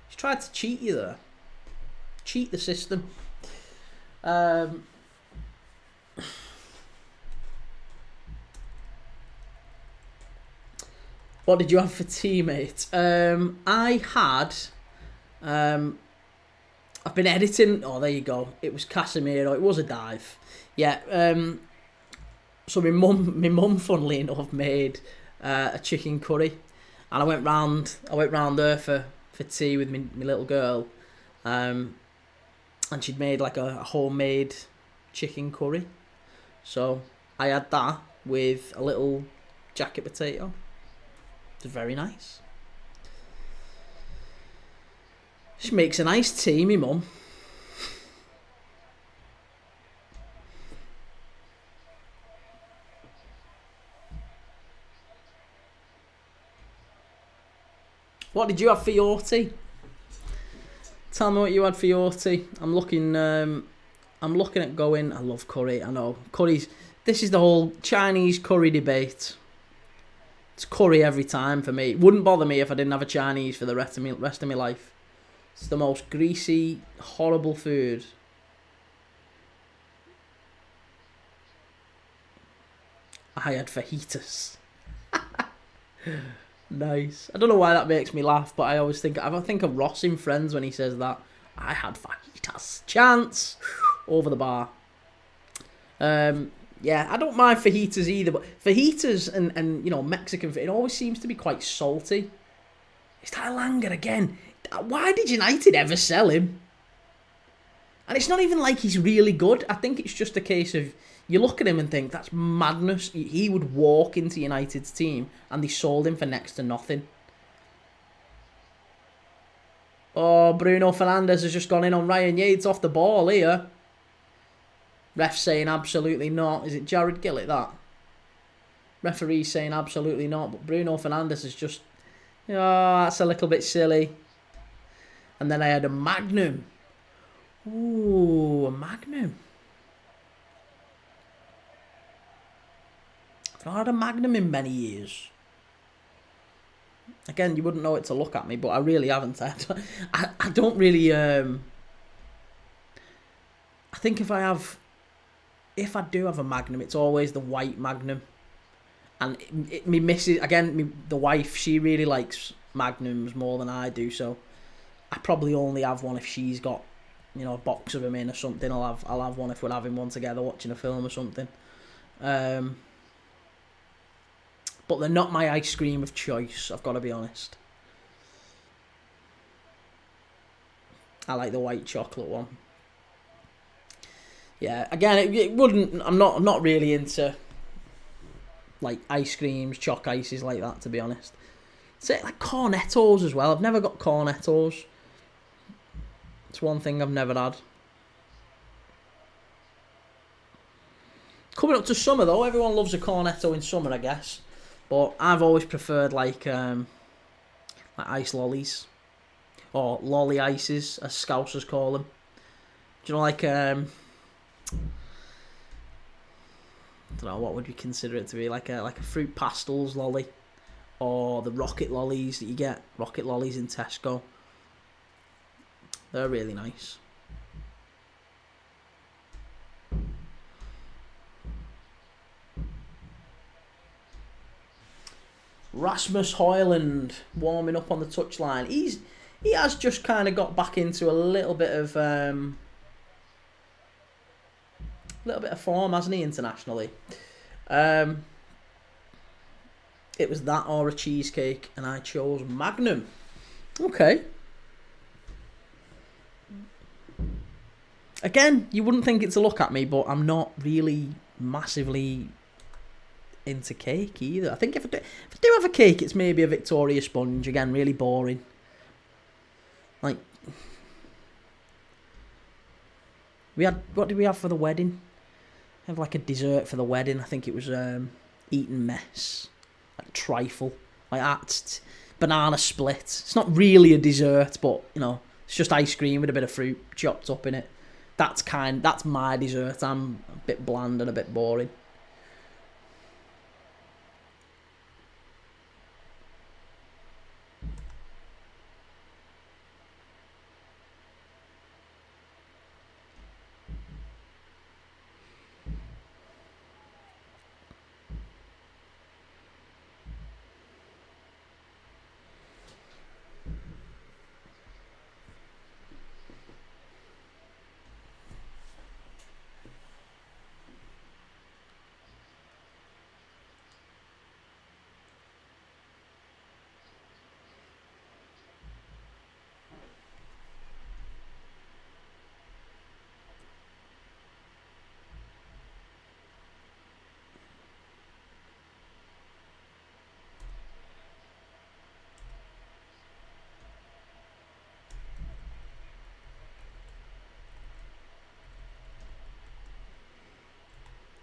He's tried to cheat you there. Cheat the system. What did you have for tea, mate? I had. I've been editing. Oh, there you go. It was Casemiro. It was a dive. Yeah. So my mum, funnily enough, made a chicken curry, and I went round there for tea with my little girl, and she'd made like a homemade chicken curry. So I had that with a little jacket potato. It was very nice. She makes a nice tea, me mum. What did you have for your tea? Tell me what you had for your tea. I'm looking at going. I love curry. I know curries. This is the whole Chinese curry debate. It's curry every time for me. It wouldn't bother me if I didn't have a Chinese for the rest of my life. It's the most greasy, horrible food. I had fajitas. Nice. I don't know why that makes me laugh, but I think of Ross in Friends when he says that. I had fajitas. Chance over the bar. Yeah, I don't mind fajitas either, but fajitas and Mexican food, it always seems to be quite salty. It's Langer again. Why did United ever sell him? And it's not even like he's really good. I think it's just a case of you look at him and think that's madness. He would walk into United's team and they sold him for next to nothing. Oh, Bruno Fernandes has just gone in on Ryan Yates off the ball here. Ref saying absolutely not. Is it Jared Gillett that? Referee saying absolutely not. But Bruno Fernandes is just... Oh, that's a little bit silly. And then I had a Magnum. Ooh, a Magnum. I've not had a Magnum in many years. Again, you wouldn't know it to look at me, but I really haven't. I don't really... I think if I do have a Magnum, it's always the white Magnum. And me missus, again, the wife, she really likes Magnums more than I do, so I probably only have one if she's got, a box of them in or something. I'll have one if we're having one together, watching a film or something. But they're not my ice cream of choice, I've got to be honest. I like the white chocolate one. Yeah, again, it wouldn't. I'm not really into like ice creams, choc ices like that, to be honest. Say like cornettos as well. I've never got cornettos. It's one thing I've never had. Coming up to summer though, everyone loves a cornetto in summer, I guess. But I've always preferred like ice lollies or lolly ices, as Scousers call them. Do you know, like I don't know, what would you consider it to be, like a fruit pastels lolly, or the rocket lollies that you get, rocket lollies in Tesco. They're really nice. Rasmus Højlund warming up on the touchline. He has just kind of got back into a little bit of form, hasn't he, internationally? It was that or a cheesecake, and I chose Magnum. Okay. Again, you wouldn't think it to look at me, but I'm not really massively into cake either. I think if I do have a cake, it's maybe a Victoria sponge. Again, really boring. Like, what did we have for the wedding? We have like a dessert for the wedding. I think it was Eton mess, like trifle, like that. Banana split. It's not really a dessert, but it's just ice cream with a bit of fruit chopped up in it. That's my dessert. I'm a bit bland and a bit boring.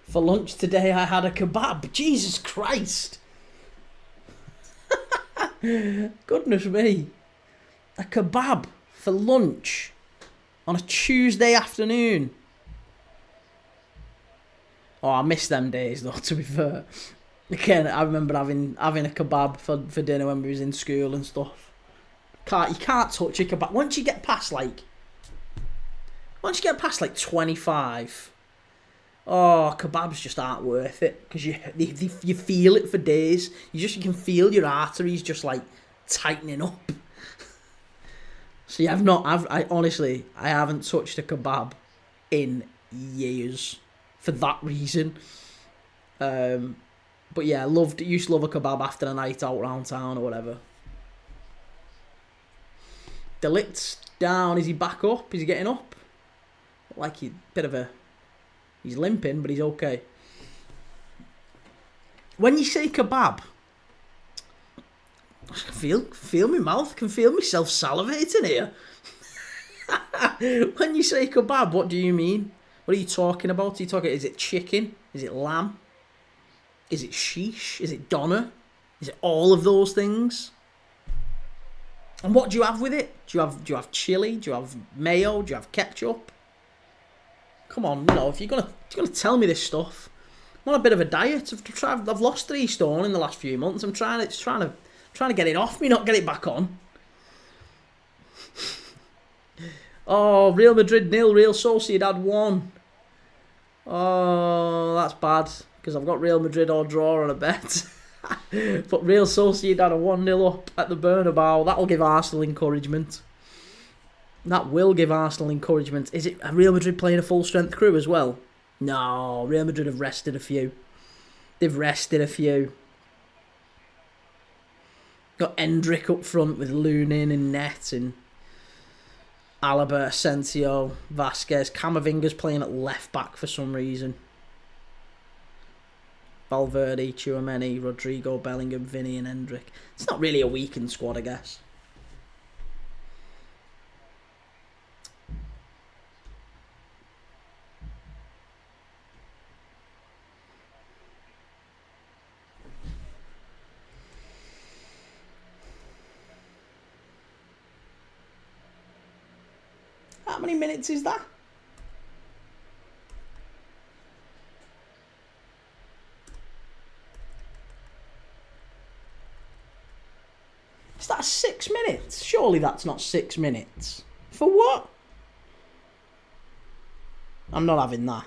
For lunch today, I had a kebab. Jesus Christ. Goodness me. A kebab for lunch on a Tuesday afternoon. Oh, I miss them days though, to be fair. Again, I remember having a kebab for dinner when we was in school and stuff. You can't touch a kebab. Once you get past like 25, oh, kebabs just aren't worth it because you feel it for days. You can feel your arteries just like tightening up. So I honestly haven't touched a kebab in years for that reason. But yeah, used to love a kebab after a night out around town or whatever. Delit's down. Is he back up? Is he getting up? Like he's limping, but he's okay. When you say kebab, I can feel my mouth. I can feel myself salivating here. When you say kebab, what do you mean? What are you talking about? Is it chicken? Is it lamb? Is it sheesh? Is it doner? Is it all of those things? And what do you have with it? Do you have chili? Do you have mayo? Do you have ketchup? Come on, if you're gonna tell me this stuff, I'm on a bit of a diet. I've lost 3 stone in the last few months. I'm trying to get it off me, not get it back on. Oh, Real Madrid 0, Real Sociedad 1. Oh, that's bad because I've got Real Madrid or draw on a bet. But Real Sociedad are 1-0 up at the Bernabeu. That'll give Arsenal encouragement. That will give Arsenal encouragement. Is it Real Madrid playing a full-strength crew as well? No, Real Madrid have rested a few. They've rested a few. Got Endrick up front with Lunin and Net and Alaba, Asensio, Vasquez. Camavinga's playing at left-back for some reason. Valverde, Tchouaméni, Rodrigo, Bellingham, Vinny and Endrick. It's not really a weakened squad, I guess. How many minutes is that? Is that 6 minutes? Surely that's not 6 minutes. For what? I'm not having that.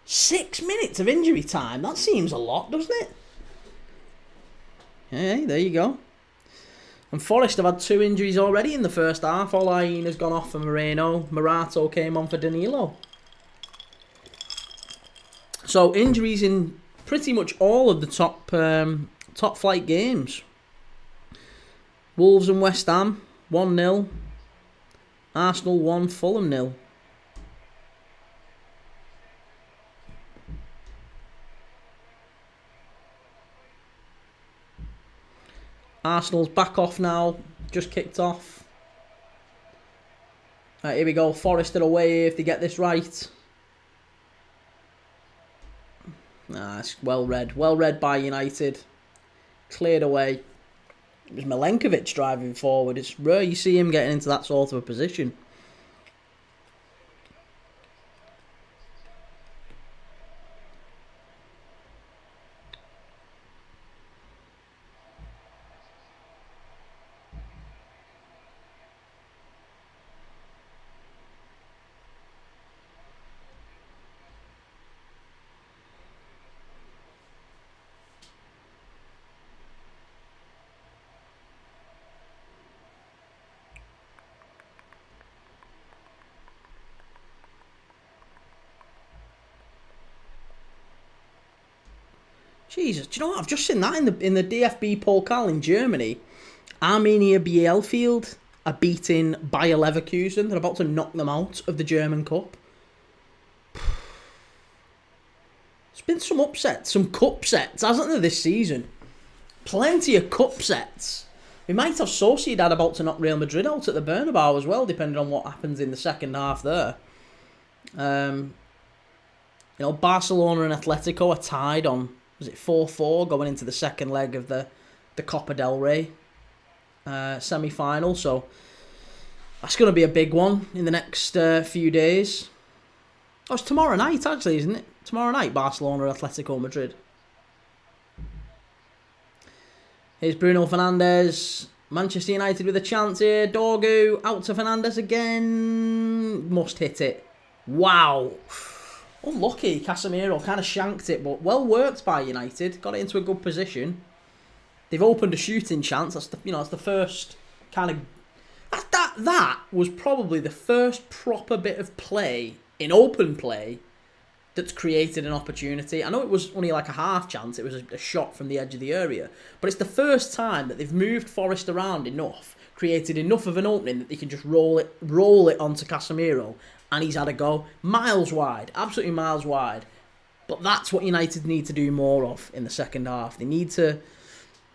6 minutes of injury time? That seems a lot, doesn't it? Hey, there you go. And Forest have had 2 injuries already in the first half. Olaine has gone off for Moreno. Morato came on for Danilo. So injuries in pretty much all of the top flight games. Wolves and West Ham 1-0. Arsenal 1, Fulham 0. Arsenal's back off now. Just kicked off. Right, here we go. Forest are away if they get this right. It's well read. Well read by United. Cleared away. It was Milenkovic driving forward. It's rare you see him getting into that sort of a position. Jesus, do you know what? I've just seen that in the DFB Pokal in Germany. Arminia Bielefeld are beating Bayer Leverkusen. They're about to knock them out of the German Cup. There's been some upsets, some cup sets, hasn't there, this season? Plenty of cup sets. We might have Sociedad about to knock Real Madrid out at the Bernabeu as well, depending on what happens in the second half there. You know, Barcelona and Atletico are tied on, was it 4-4 going into the second leg of the Copa del Rey semi-final. So that's going to be a big one in the next few days. Oh, it's tomorrow night actually, isn't it? Tomorrow night, Barcelona, Atletico Madrid. Here's Bruno Fernandes. Manchester United with a chance here. Dorgu out to Fernandes again. Must hit it. Wow. Unlucky. Casemiro kind of shanked it, but well worked by United. Got it into a good position. They've opened a shooting chance. That's the first kind of... That was probably the first proper bit of play, in open play, that's created an opportunity. I know it was only like a half chance. It was a shot from the edge of the area. But it's the first time that they've moved Forest around enough, created enough of an opening that they can just roll it onto Casemiro, and he's had a go. Miles wide. Absolutely miles wide. But that's what United need to do more of in the second half. They need to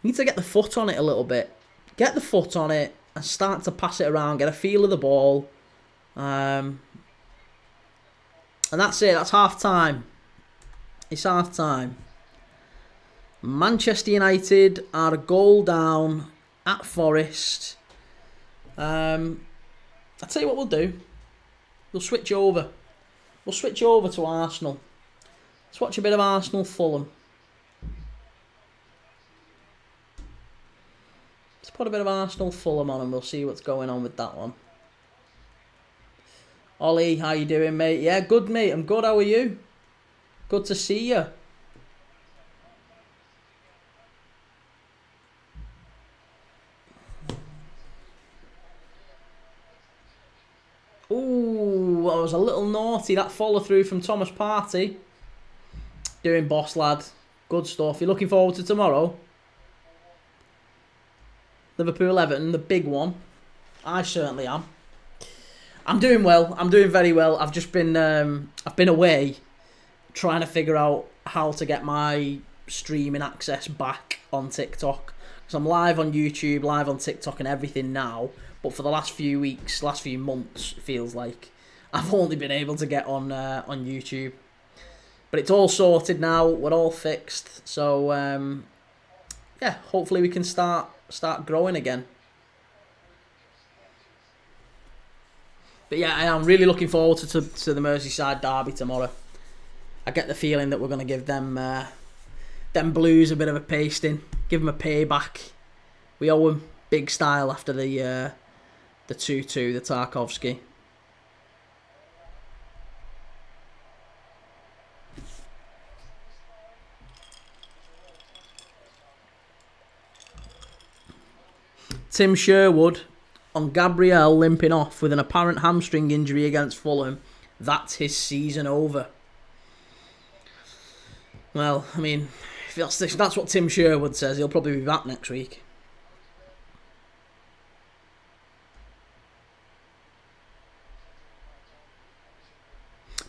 get the foot on it a little bit. Get the foot on it and start to pass it around. Get a feel of the ball. And that's it. That's half time. It's half time. Manchester United are a goal down at Forest. I'll tell you what we'll do. We'll switch over. We'll switch over to Arsenal. Let's watch a bit of Arsenal Fulham. Let's put a bit of Arsenal Fulham on and we'll see what's going on with that one. Ollie, how you doing, mate? Yeah, good, mate. I'm good. How are you? Good to see you. Ooh, that was a little naughty. That follow through from Thomas Partey. Doing boss, lad. Good stuff. You're looking forward to tomorrow? Liverpool-Everton, the big one. I certainly am. I'm doing well. I'm doing very well. I've just been away trying to figure out how to get my streaming access back on TikTok. Because I'm live on YouTube, live on TikTok and everything now. But for the last few weeks, last few months, it feels like I've only been able to get on YouTube. But it's all sorted now. We're all fixed. So yeah, hopefully we can start growing again. But yeah, I am really looking forward to the Merseyside derby tomorrow. I get the feeling that we're going to give them Blues a bit of a pasting, give them a payback. We owe them big style after the 2-2, the Tarkovsky. Tim Sherwood on Gabriel limping off with an apparent hamstring injury against Fulham. That's his season over. Well, I mean, if that's what Tim Sherwood says, he'll probably be back next week.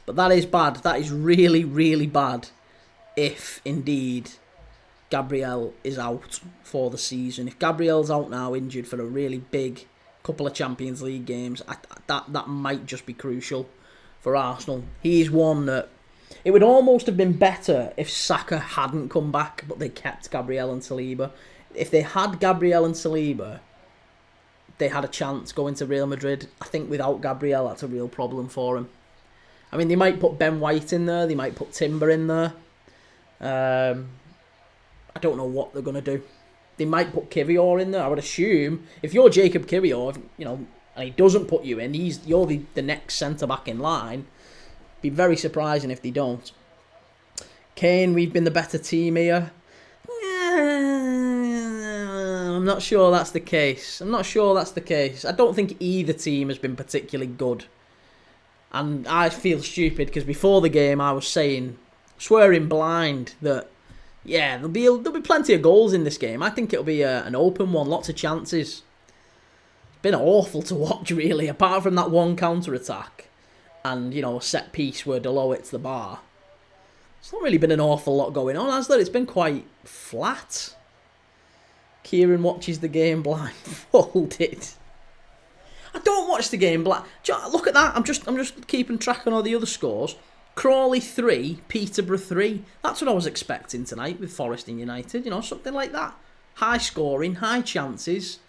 But that is bad. That is really, really bad if indeed Gabriel is out for the season. If Gabriel's out now injured for a really big couple of Champions League games, that might just be crucial for Arsenal. He's one that it would almost have been better if Saka hadn't come back, but they kept Gabriel and Saliba. If they had Gabriel and Saliba, they had a chance going to Real Madrid. I think without Gabriel, that's a real problem for him. I mean, they might put Ben White in there, they might put Timber in there. I don't know what they're going to do. They might put Kiwior in there. I would assume if you're Jacob Kiwior, and he doesn't put you in, you're the next centre-back in line. Be very surprising if they don't. Kane, we've been the better team here. I'm not sure that's the case. I don't think either team has been particularly good. And I feel stupid because before the game I was swearing blind that yeah, there'll be plenty of goals in this game. I think it'll be an open one, lots of chances. It's been awful to watch, really, apart from that one counter-attack and, a set piece where Delo hits the bar. It's not really been an awful lot going on, has there? It's been quite flat. Kieran watches the game blindfolded. I don't watch the game blind. Look at that. I'm just keeping track on all the other scores. Crawley 3, Peterborough 3. That's what I was expecting tonight with Forest and United. You know, something like that. High scoring, high chances.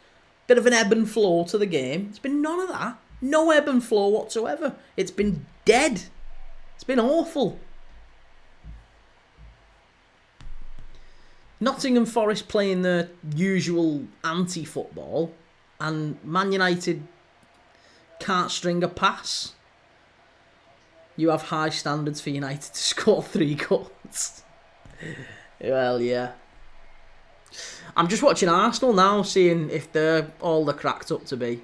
Bit of an ebb and flow to the game. It's been none of that. No ebb and flow whatsoever. It's been dead. It's been awful. Nottingham Forest playing the usual anti-football, and Man United can't string a pass. You have high standards for United to score 3 goals. Well, yeah. I'm just watching Arsenal now, seeing if they're all they're cracked up to be.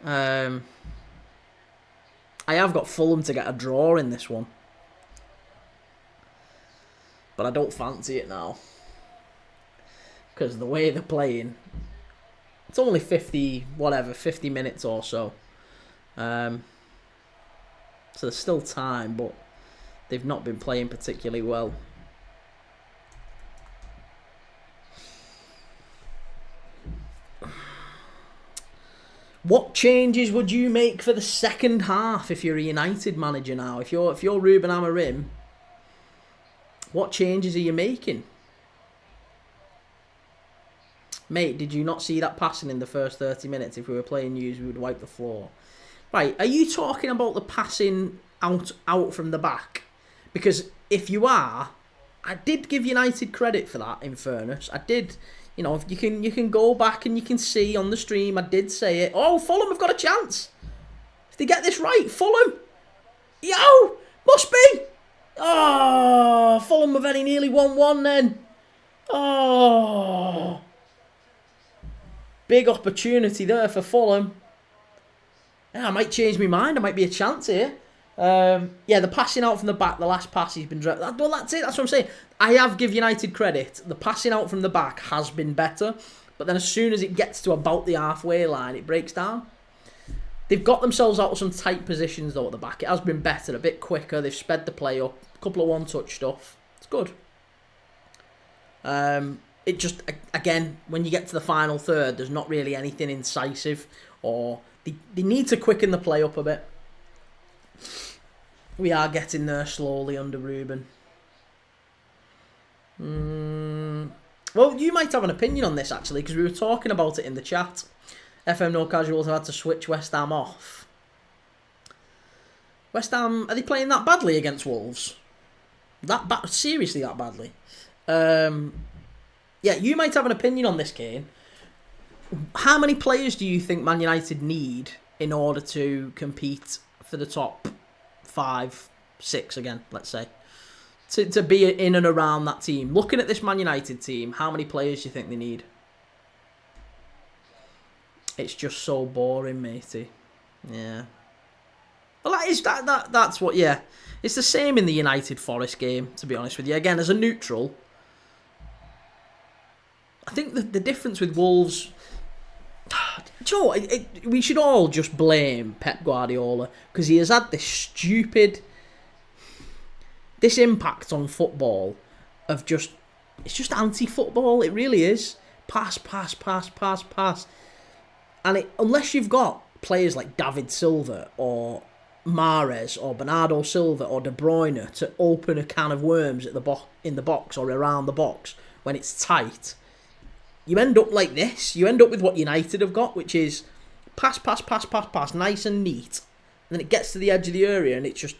I have got Fulham to get a draw in this one. But I don't fancy it now. Because the way they're playing, it's only 50 minutes or so. So there's still time, but they've not been playing particularly well. What changes would you make for the second half if you're a United manager now? If you're Ruben Amorim, what changes are you making? Mate, did you not see that passing in the first 30 minutes? If we were playing news, we would wipe the floor. Right, are you talking about the passing out from the back? Because if you are, I did give United credit for that, in fairness. I did. You know, you can go back and you can see on the stream, I did say it. Oh, Fulham have got a chance. If they get this right, Fulham. Yo, must be. Oh, Fulham were very nearly 1-1 then. Oh. Big opportunity there for Fulham. Yeah, I might change my mind. There might be a chance here. Yeah, the passing out from the back, the last pass he's been... Well, that's it. That's what I'm saying. I have give United credit. The passing out from the back has been better. But then as soon as it gets to about the halfway line, it breaks down. They've got themselves out of some tight positions, though, at the back. It has been better, a bit quicker. They've sped the play up. A couple of one-touch stuff. It's good. It just, again, when you get to the final third, there's not really anything incisive. Or they need to quicken the play up a bit. We are getting there slowly under Ruben. Well, you might have an opinion on this, actually, because we were talking about it in the chat. FM No Casuals have had to switch West Ham off. West Ham, are they playing that badly against Wolves? Seriously that badly? Yeah, you might have an opinion on this, Kane. How many players do you think Man United need in order to compete for the top 5, 6 again, let's say? To be in and around that team. Looking at this Man United team, how many players do you think they need? It's just so boring, matey. Yeah. Well, that's what, yeah. It's the same in the United Forest game, to be honest with you. Again, as a neutral, I think the difference with Wolves... Do you know what? We should all just blame Pep Guardiola, because he has had this impact on football of just... It's just anti-football, it really is. Pass. And unless you've got players like David Silva or Mahrez or Bernardo Silva or De Bruyne to open a can of worms in the box or around the box when it's tight, you end up like this. You end up with what United have got, which is pass, nice and neat. And then it gets to the edge of the area and it's just...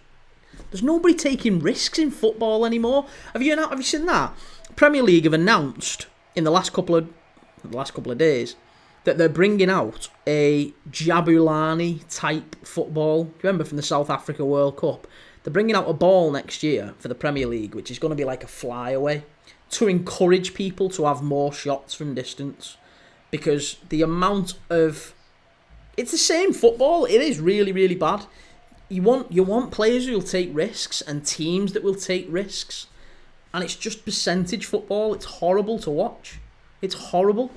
There's nobody taking risks in football anymore. Have you seen that? Premier League have announced in the last couple of days that they're bringing out a Jabulani type football. Remember from the South Africa World Cup? They're bringing out a ball next year for the Premier League, which is going to be like a flyaway, to encourage people to have more shots from distance. Because the amount of... It's the same football. It is really, really bad. You want players who will take risks and teams that will take risks. And it's just percentage football. It's horrible to watch. It's horrible.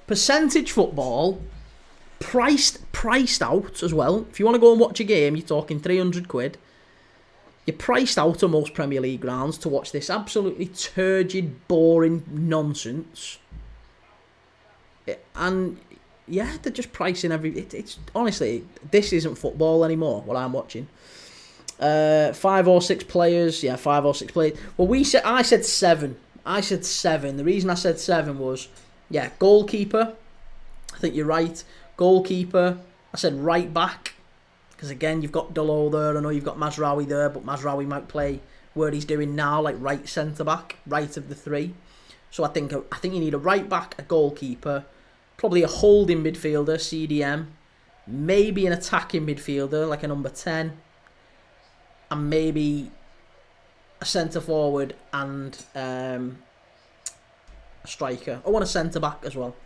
Percentage football, priced out as well. If you want to go and watch a game, you're talking 300 quid. You're priced out of most Premier League grounds to watch this absolutely turgid, boring nonsense. And yeah, they're just pricing it's honestly, this isn't football anymore, what I'm watching. 5 or 6 players. Yeah, 5 or 6 players. Well, I said 7. I said 7. The reason I said 7 was, yeah, goalkeeper. I think you're right. Goalkeeper. I said right back. Because again, you've got Delo there. I know you've got Mazraoui there, but Mazraoui might play where he's doing now, like right centre back, right of the 3. So I think you need a right back, a goalkeeper, probably a holding midfielder, CDM, maybe an attacking midfielder like a number 10, and maybe a centre forward and a striker. I want a centre back as well.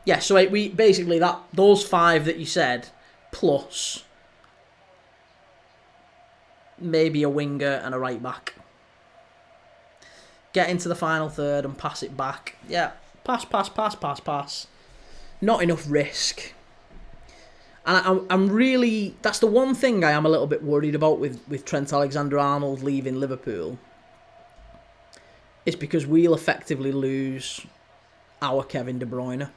Yeah, so we basically those 5 that you said plus maybe a winger and a right back. Get into the final third and pass it back. Yeah, pass. Not enough risk. And I'm really... That's the one thing I am a little bit worried about with Trent Alexander-Arnold leaving Liverpool. It's because we'll effectively lose our Kevin De Bruyne.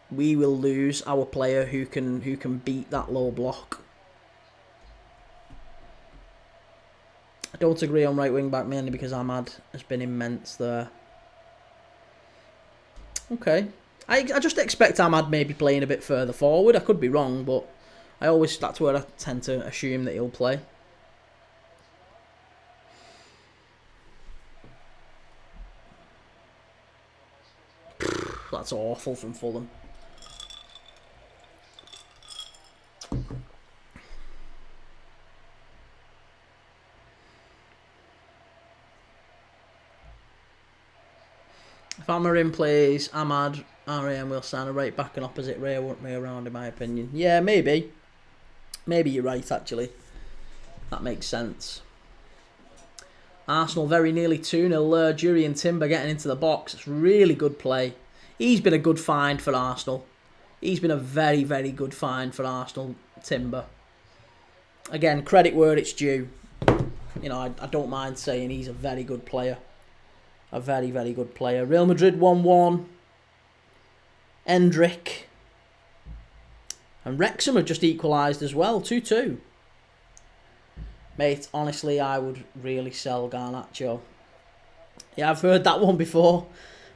We will lose our player who can beat that low block. I don't agree on right wing back mainly because Ahmad has been immense there. Okay. I just expect Ahmad maybe playing a bit further forward. I could be wrong, but that's where I tend to assume that he'll play. That's awful from Fulham. If Amarim plays, Ahmad, RM will sign a right back and opposite Ray won't be around, in my opinion. Yeah, maybe. Maybe you're right, actually. That makes sense. Arsenal very nearly 2-0. Jury and Timber getting into the box. It's really good play. He's been a good find for Arsenal. He's been a very, very good find for Arsenal, Timber. Again, credit where it's due. You know, I don't mind saying he's a very good player. A very, very good player. Real Madrid 1-1. Endrick. And Wrexham have just equalised as well. 2-2. Mate, honestly, I would really sell Garnacho. Yeah, I've heard that one before.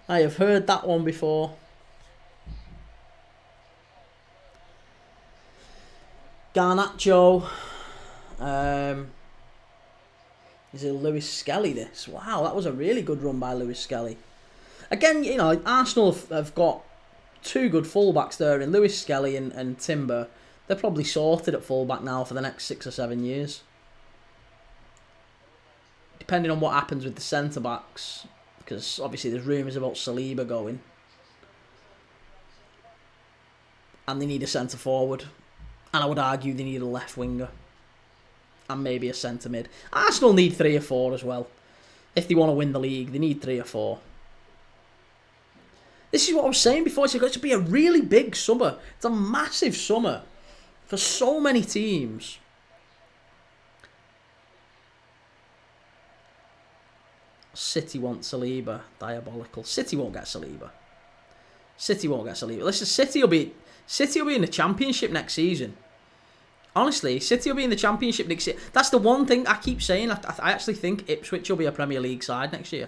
I have heard that one before. Garnacho. Is it Lewis Skelly this? Wow, that was a really good run by Lewis Skelly. Again, you know, Arsenal have got 2 good fullbacks there in Lewis Skelly and Timber. They're probably sorted at fullback now for the next 6 or 7 years. Depending on what happens with the centre-backs. Because obviously there's rumours about Saliba going. And they need a centre-forward. And I would argue they need a left winger. And maybe a centre mid. Arsenal need 3 or 4 as well. If they want to win the league, they need 3 or 4. This is what I was saying before. It's going to be a really big summer. It's a massive summer for so many teams. City want Saliba. Diabolical. City won't get Saliba. City won't get Saliba. Listen, City will be in the Championship next season. Honestly, City will be in the Championship next year. That's the one thing I keep saying. I actually think Ipswich will be a Premier League side next year.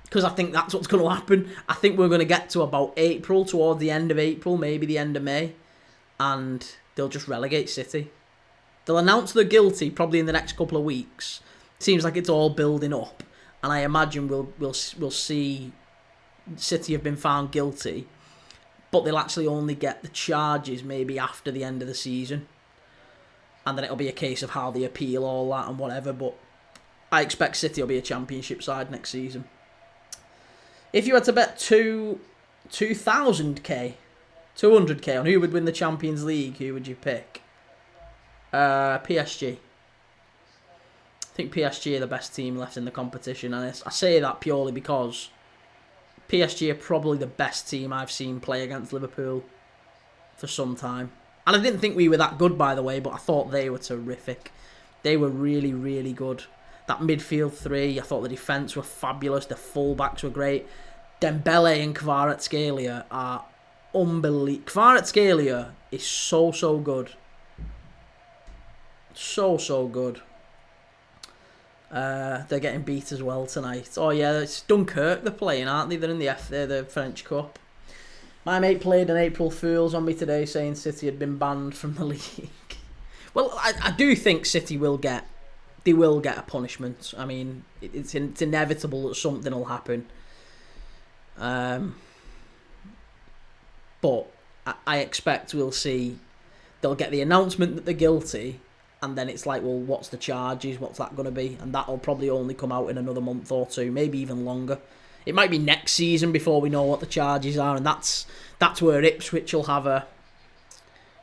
Because I think that's what's going to happen. I think we're going to get to about April, toward the end of April, maybe the end of May. And they'll just relegate City. They'll announce they're guilty probably in the next couple of weeks. Seems like it's all building up. And I imagine we'll see City have been found guilty. But they'll actually only get the charges maybe after the end of the season. And then it'll be a case of how they appeal all that and whatever. But I expect City will be a Championship side next season. If you had to bet 2,000k, 200k on who would win the Champions League, who would you pick? PSG. I think PSG are the best team left in the competition. And I say that purely because PSG are probably the best team I've seen play against Liverpool for some time. And I didn't think we were that good, by the way, but I thought they were terrific. They were really, really good. That midfield 3, I thought the defence were fabulous. The full-backs were great. Dembele and Kvaratskhelia are unbelievable. Kvaratskhelia is so, so good. So good. They're getting beat as well tonight. Oh yeah, it's Dunkirk they're playing, aren't they? They're in the French Cup. My mate played an April Fool's on me today saying City had been banned from the league. Well, I do think City will get a punishment. I mean, it's inevitable that something will happen. But I expect we'll see. They'll get the announcement that they're guilty, and then it's like, well, what's the charges? What's that going to be? And that'll probably only come out in another month or two, maybe even longer. It might be next season before we know what the charges are, and that's where Ipswich will have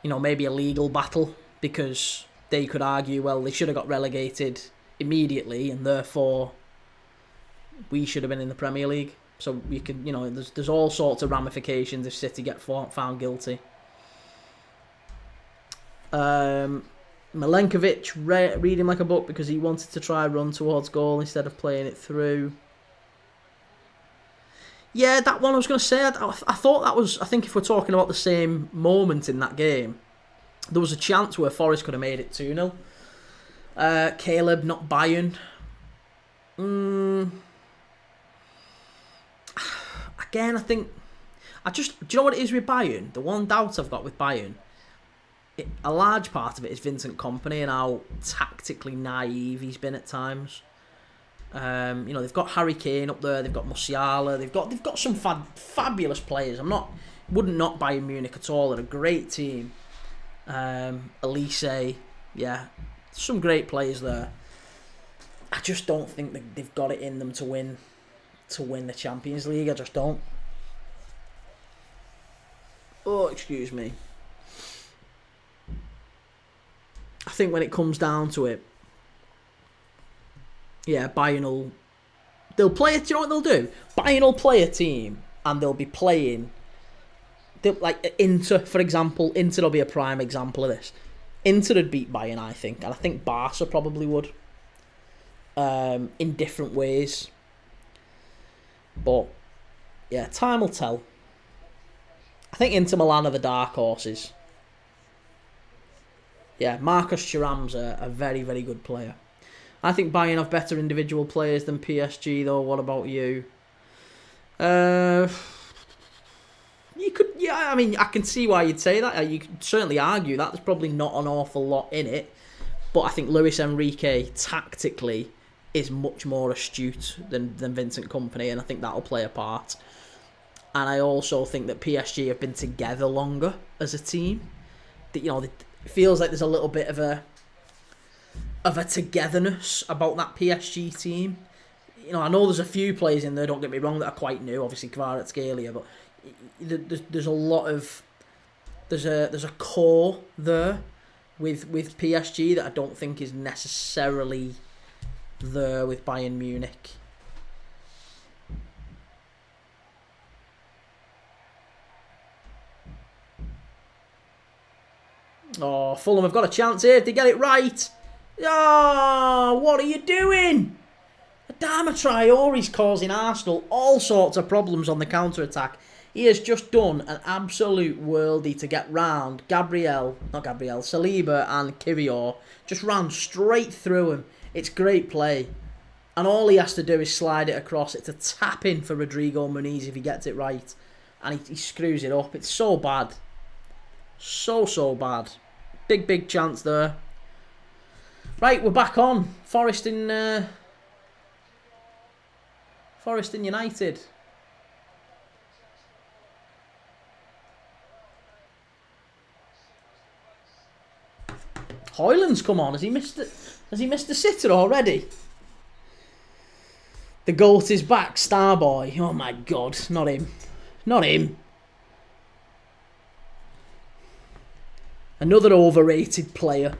maybe a legal battle, because they could argue, well, they should have got relegated immediately, and therefore we should have been in the Premier League. So you can, there's all sorts of ramifications if City get found guilty. Milenkovic read him like a book because he wanted to try run towards goal instead of playing it through. Yeah, that one I was going to say, I thought that was, I think if we're talking about the same moment in that game, there was a chance where Forest could have made it 2-0. Caleb, not Bayern. Again, I think, do you know what it is with Bayern? The one doubt I've got with Bayern, a large part of it is Vincent Kompany and how tactically naive he's been at times. They've got Harry Kane up there, they've got Musiala, they've got some fabulous players. Wouldn't knock Bayern Munich at all. They're a great team. Elise, yeah, some great players there. I just don't think that they've got it in them to win the Champions League. I just don't. Oh, excuse me. I think when it comes down to it, yeah, Bayern they'll play it. Do you know what they'll do? Bayern will play a team and they'll be playing. Like Inter, for example. Inter will be a prime example of this. Inter would beat Bayern, I think, and I think Barca probably would. In different ways. But yeah, time will tell. I think Inter Milan are the dark horses. Yeah, Marcus Thuram's a very, very good player. I think Bayern have better individual players than PSG, though. What about you? You could, yeah. I mean, I can see why you'd say that. You could certainly argue that there's probably not an awful lot in it, but I think Luis Enrique tactically is much more astute than Vincent Kompany, and I think that'll play a part. And I also think that PSG have been together longer as a team. It feels like there's a little bit of a togetherness about that PSG team. I know there's a few players in there, don't get me wrong, that are quite new, obviously Kvaratskhelia, but there's a lot of there's a core there with PSG that I don't think is necessarily there with Bayern Munich. Oh, Fulham have got a chance here if they get it right. Oh, what are you doing? Adama Traore's causing Arsenal all sorts of problems on the counter-attack. He has just done an absolute worldie to get round Saliba and Kivior. Just ran straight through him. It's great play. And all he has to do is slide it across. It's a tap in for Rodrigo Muniz if he gets it right. And he screws it up. It's so bad. So bad. Big chance there. Right, we're back on. Forest in United. Hoyland's come on. Has he missed a sitter already? The GOAT is back, Starboy. Oh my God, not him. Another overrated player.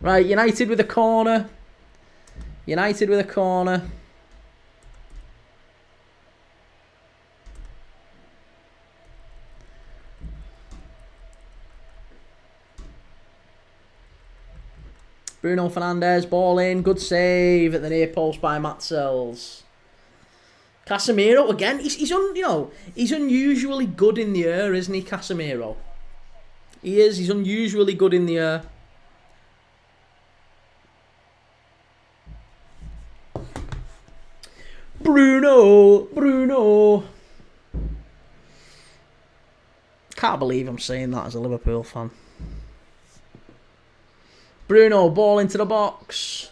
Right, United with a corner. Bruno Fernandes, ball in, good save at the near post by Matzels. Casemiro again. He's unusually good in the air, isn't he, Casemiro? He is. He's unusually good in the air. Bruno. Can't believe I'm saying that as a Liverpool fan. Bruno, ball into the box.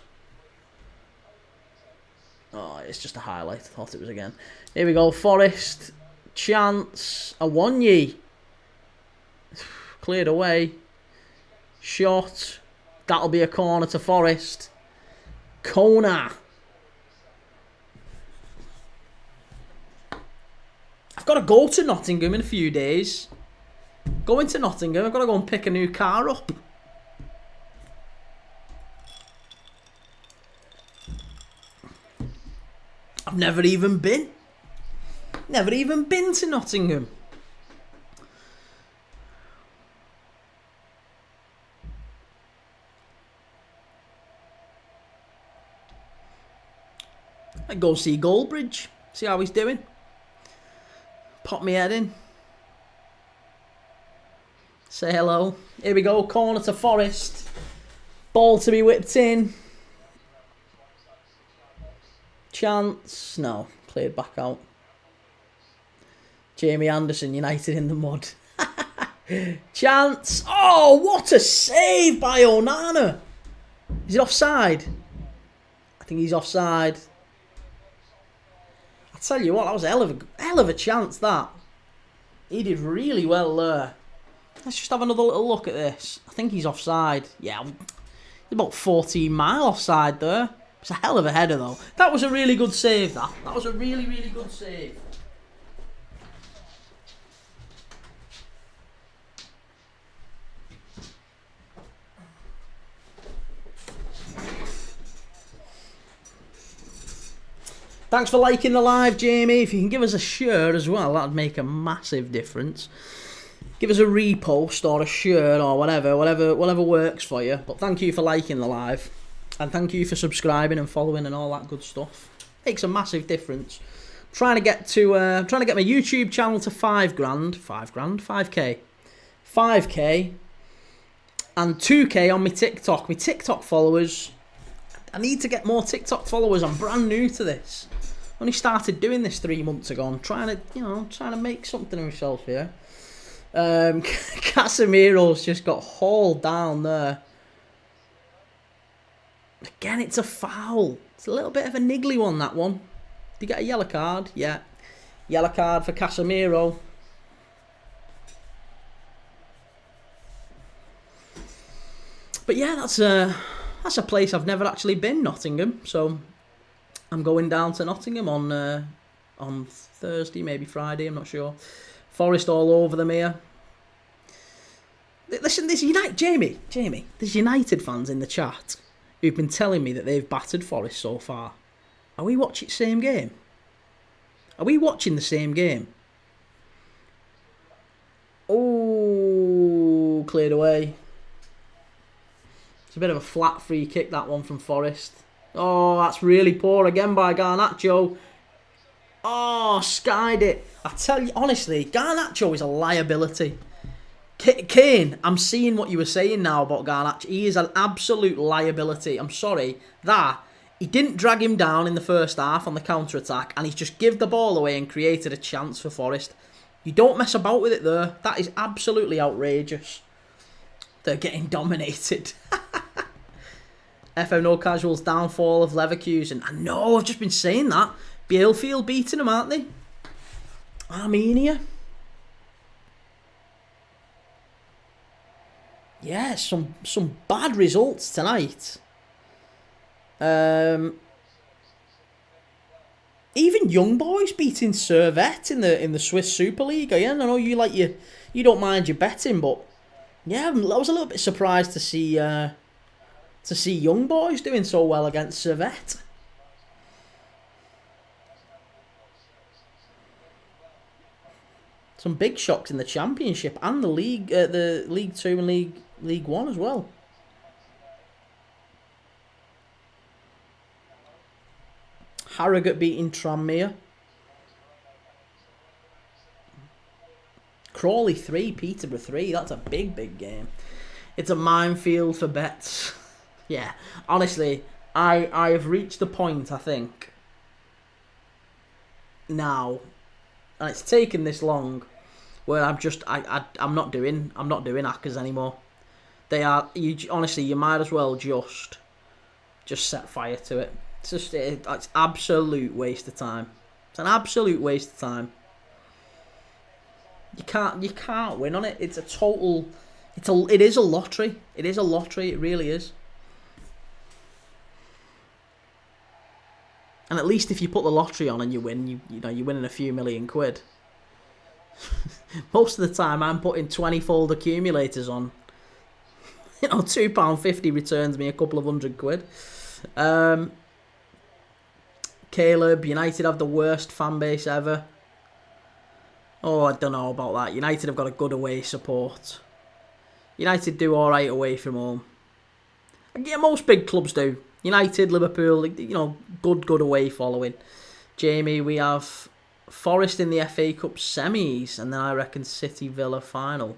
Oh, it's just a highlight. I thought it was again. Here we go. Forest. Chance. Awonyi. Cleared away. Shot. That'll be a corner to Forest. Kona. I've got to go to Nottingham in a few days. Going to Nottingham. I've got to go and pick a new car up. I've never even been. Never even been to Nottingham. I'd go see Goldbridge. See how he's doing. Pop me head in. Say hello. Here we go. Corner to Forest. Ball to be whipped in. Chance. No. Cleared back out. Jamie Anderson, United in the mud. Chance. Oh, what a save by Onana. Is it offside? I think he's offside. I tell you what, that was a hell of a chance, that. He did really well there. Let's just have another little look at this. I think he's offside. Yeah, he's about 14 mile offside there. It's a hell of a header, though. That was a really good save, that. That was a really, really good save. Thanks for liking the live, Jamie. If you can give us a share as well, that'd make a massive difference. Give us a repost or a share or whatever works for you. But thank you for liking the live. And thank you for subscribing and following and all that good stuff. Makes a massive difference. I'm trying to get my YouTube channel to 5K. 5K. And 2K on my TikTok. My TikTok followers. I need to get more TikTok followers. I'm brand new to this. Only started doing this 3 months ago. I'm trying to make something of myself here. Casemiro's just got hauled down there. Again, it's a foul. It's a little bit of a niggly one, that one. Did he get a yellow card? Yeah. Yellow card for Casemiro. But yeah, that's a place I've never actually been, Nottingham. So I'm going down to Nottingham on Thursday, maybe Friday, I'm not sure. Forest all over them here. Listen, there's Jamie, there's United fans in the chat who've been telling me that they've battered Forest so far. Are we watching the same game? Are we watching the same game? Oh, cleared away. It's a bit of a flat free kick, that one from Forest. Oh, that's really poor again by Garnacho. Oh, skied it. I tell you, honestly, Garnacho is a liability. Kane, I'm seeing what you were saying now about Garnacho. He is an absolute liability. I'm sorry. He didn't drag him down in the first half on the counter-attack, and he's just give the ball away and created a chance for Forest. You don't mess about with it there. That is absolutely outrageous. They're getting dominated. FM No Casuals downfall of Leverkusen. I know, I've just been saying that. Bielefeld beating them, aren't they? Armenia. Yeah, some bad results tonight. Even Young Boys beating Servette in the Swiss Super League. I know you don't mind your betting, but yeah, I was a little bit surprised to see Young Boys doing so well against Servette. Some big shocks in the Championship and the League 2 and League 1 as well. Harrogate beating Tranmere. Crawley 3, Peterborough 3. That's a big, big game. It's a minefield for bets. Yeah, honestly, I have reached the point, I think, now, and it's taken this long, where I'm not doing hackers anymore. They are, honestly, you might as well just set fire to it. It's absolute waste of time. It's an absolute waste of time. You can't win on it. It is a lottery. It is a lottery. It really is. And at least if you put the lottery on and you win, you're winning a few million quid. Most of the time, I'm putting 20-fold accumulators on. £2.50 returns me a couple of £100. Caleb, United have the worst fan base ever. Oh, I don't know about that. United have got a good away support. United do alright away from home. Yeah, most big clubs do. United, Liverpool, good away following. Jamie, we have Forest in the FA Cup semis, and then I reckon City Villa final.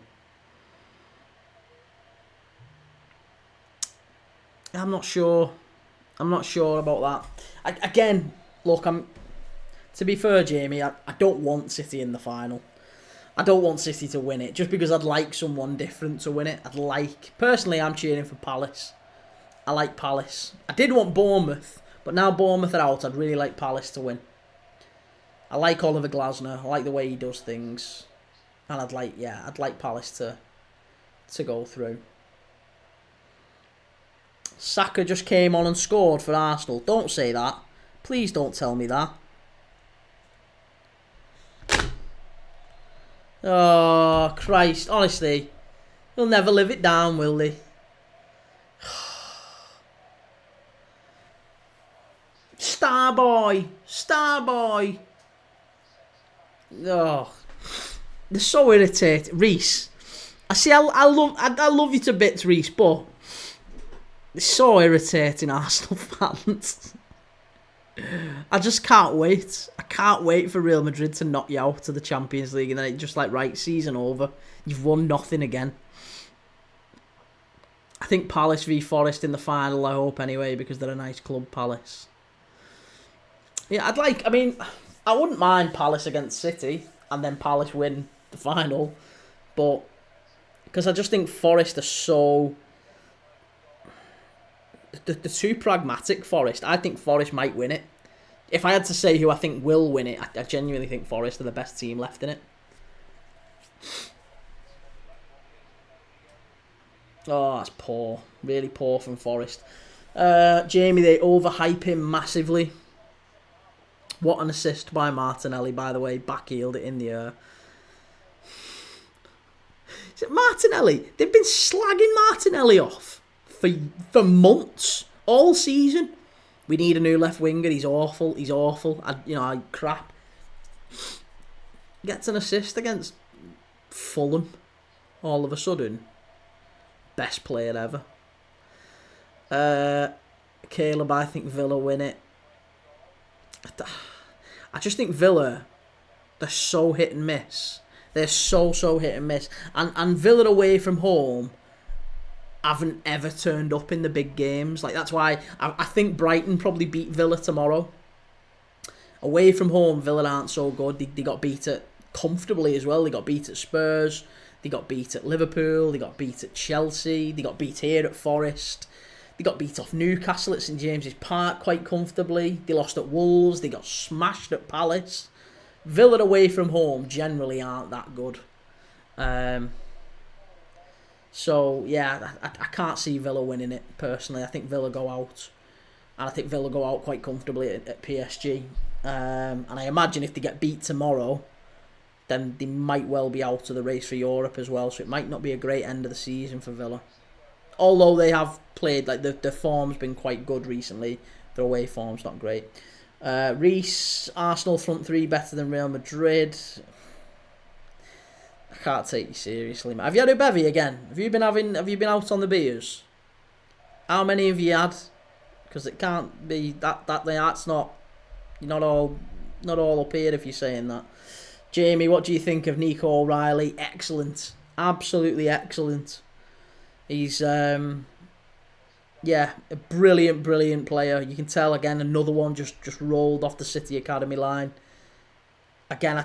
I'm not sure about that. Again, look, to be fair, Jamie, I don't want City in the final. I don't want City to win it, just because I'd like someone different to win it. Personally, I'm cheering for Palace. I like Palace. I did want Bournemouth, but now Bournemouth are out, I'd really like Palace to win. I like Oliver Glasner. I like the way he does things. And I'd like Palace to go through. Saka just came on and scored for Arsenal. Don't say that. Please don't tell me that. Oh, Christ. Honestly, they'll never live it down, will they? Starboy. Oh, they're so irritating. Reese, I love you to bits, Reese, but they're so irritating, Arsenal fans. I just can't wait. I can't wait for Real Madrid to knock you out of the Champions League, and then it's just like, right, season over. You've won nothing again. I think Palace v Forest in the final, I hope anyway, because they're a nice club, Palace. Yeah, I wouldn't mind Palace against City and then Palace win the final, but because I just think Forest are so... They're too pragmatic, Forest. I think Forest might win it. If I had to say who I think will win it, I genuinely think Forest are the best team left in it. Oh, that's poor. Really poor from Forest. Jamie, they overhype him massively. What an assist by Martinelli, by the way. Backheeled it in the air. Is it Martinelli? They've been slagging Martinelli off for months. All season. We need a new left winger. He's awful. I crap. Gets an assist against Fulham. All of a sudden. Best player ever. Caleb, I think Villa win it. I just think Villa, they're so hit and miss. They're so hit and miss. And Villa away from home haven't ever turned up in the big games. Like, that's why I think Brighton probably beat Villa tomorrow. Away from home, Villa aren't so good. They got beat at comfortably as well. They got beat at Spurs. They got beat at Liverpool. They got beat at Chelsea. They got beat here at Forest. They got beat off Newcastle at St James's Park quite comfortably. They lost at Wolves. They got smashed at Palace. Villa away from home generally aren't that good. So, yeah, I can't see Villa winning it, personally. I think Villa go out. And I think Villa go out quite comfortably at PSG. And I imagine if they get beat tomorrow, then they might well be out of the race for Europe as well. So it might not be a great end of the season for Villa. Although they have played, like, the form's been quite good recently. Their away form's not great. Reese, Arsenal front three better than Real Madrid. I can't take you seriously, man. Have you had a bevy again? Have you been out on the beers? How many have you had? Because it can't be that's not. You're not all up here if you're saying that. Jamie, what do you think of Nico O'Reilly? Excellent. Absolutely excellent. He's, yeah, a brilliant player. You can tell, again, another one just rolled off the City Academy line. Again,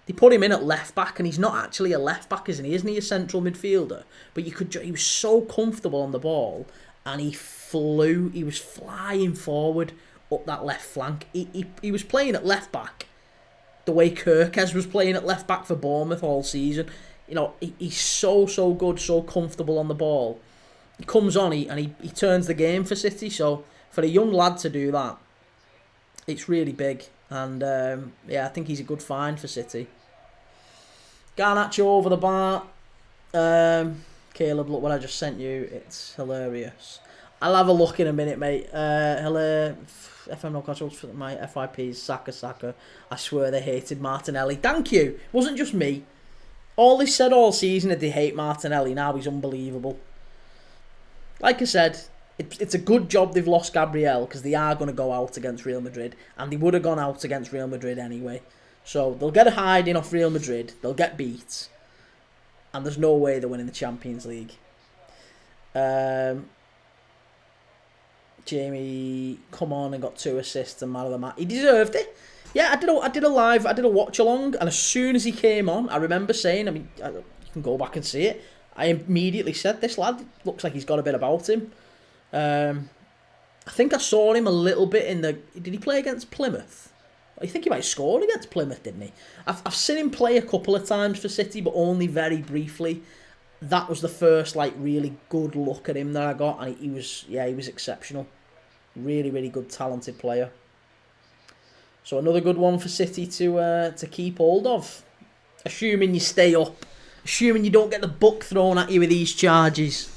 they put him in at left back, and he's not actually a left back, isn't he? Isn't he a central midfielder? But he was so comfortable on the ball, and he flew. He was flying forward up that left flank. He was playing at left back the way Kirkes was playing at left back for Bournemouth all season. You know, he's so good, so comfortable on the ball. He comes on and he turns the game for City. So for a young lad to do that, it's really big. And yeah, I think he's a good find for City. Garnacho over the bar. Caleb, look what I just sent you. It's hilarious. I'll have a look in a minute, mate. Hello. FM no controls for my FIPs. Saka. I swear they hated Martinelli. Thank you. It wasn't just me. All they said all season that they hate Martinelli. Now he's unbelievable. Like I said, it's a good job they've lost Gabriel, because they are going to go out against Real Madrid, and they would have gone out against Real Madrid anyway. So they'll get a hiding off Real Madrid. They'll get beat, and there's no way they're winning the Champions League. Jamie, come on, and got 2 assists and man of the match. He deserved it. Yeah, I did a watch along, and as soon as he came on, I remember saying, you can go back and see it. I immediately said, this lad looks like he's got a bit about him. I think I saw him a little bit in the. Did he play against Plymouth? I think he might have scored against Plymouth, didn't he? I've seen him play a couple of times for City, but only very briefly. That was the first really good look at him that I got, and he was exceptional. Really good, talented player. So another good one for City to keep hold of, assuming you stay up, assuming you don't get the book thrown at you with these charges.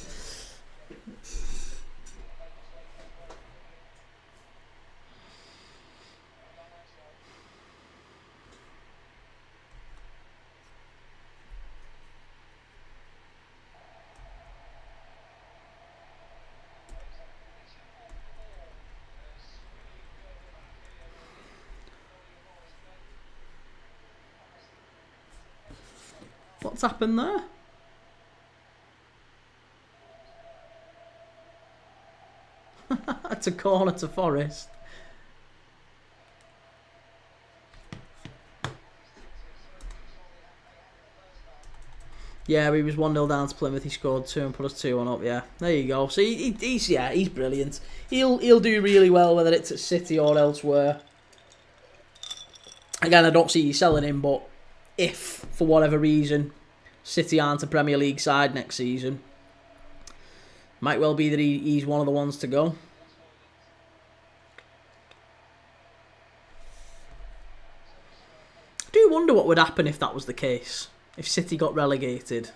What's happened there? It's a corner to Forest. Yeah, he was 1-0 down to Plymouth. He scored 2 and put us 2-1 up. Yeah, there you go. So he's brilliant. He'll do really well, whether it's at City or elsewhere. Again, I don't see you selling him, but if for whatever reason City aren't a Premier League side next season, might well be that he's one of the ones to go. I do wonder what would happen if that was the case. If City got relegated.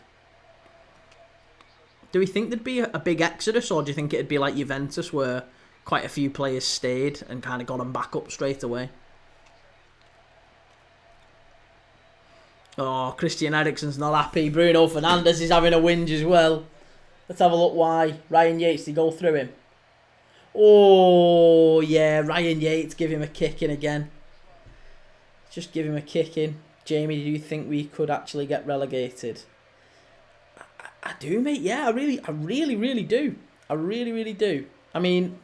Do we think there'd be a big exodus, or do you think it'd be like Juventus, where quite a few players stayed and kind of got them back up straight away? Oh, Christian Eriksen's not happy. Bruno Fernandes is having a whinge as well. Let's have a look why. Ryan Yates, did he go through him? Oh, yeah, Ryan Yates, give him a kick in again. Just give him a kick in. Jamie, do you think we could actually get relegated? I do, mate. Yeah, I really do. I really do. I mean,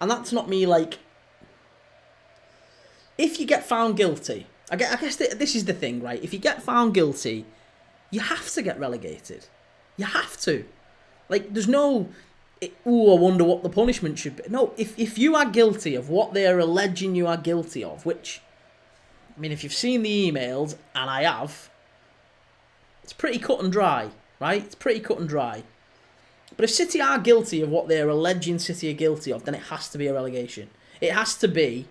and that's not me if you get found guilty, I guess this is the thing, right? If you get found guilty, you have to get relegated. You have to. There's no, I wonder what the punishment should be. No, if you are guilty of what they're alleging you are guilty of, which, I mean, if you've seen the emails, and I have, it's pretty cut and dry, right? It's pretty cut and dry. But if City are guilty of what they're alleging City are guilty of, then it has to be a relegation. It has to be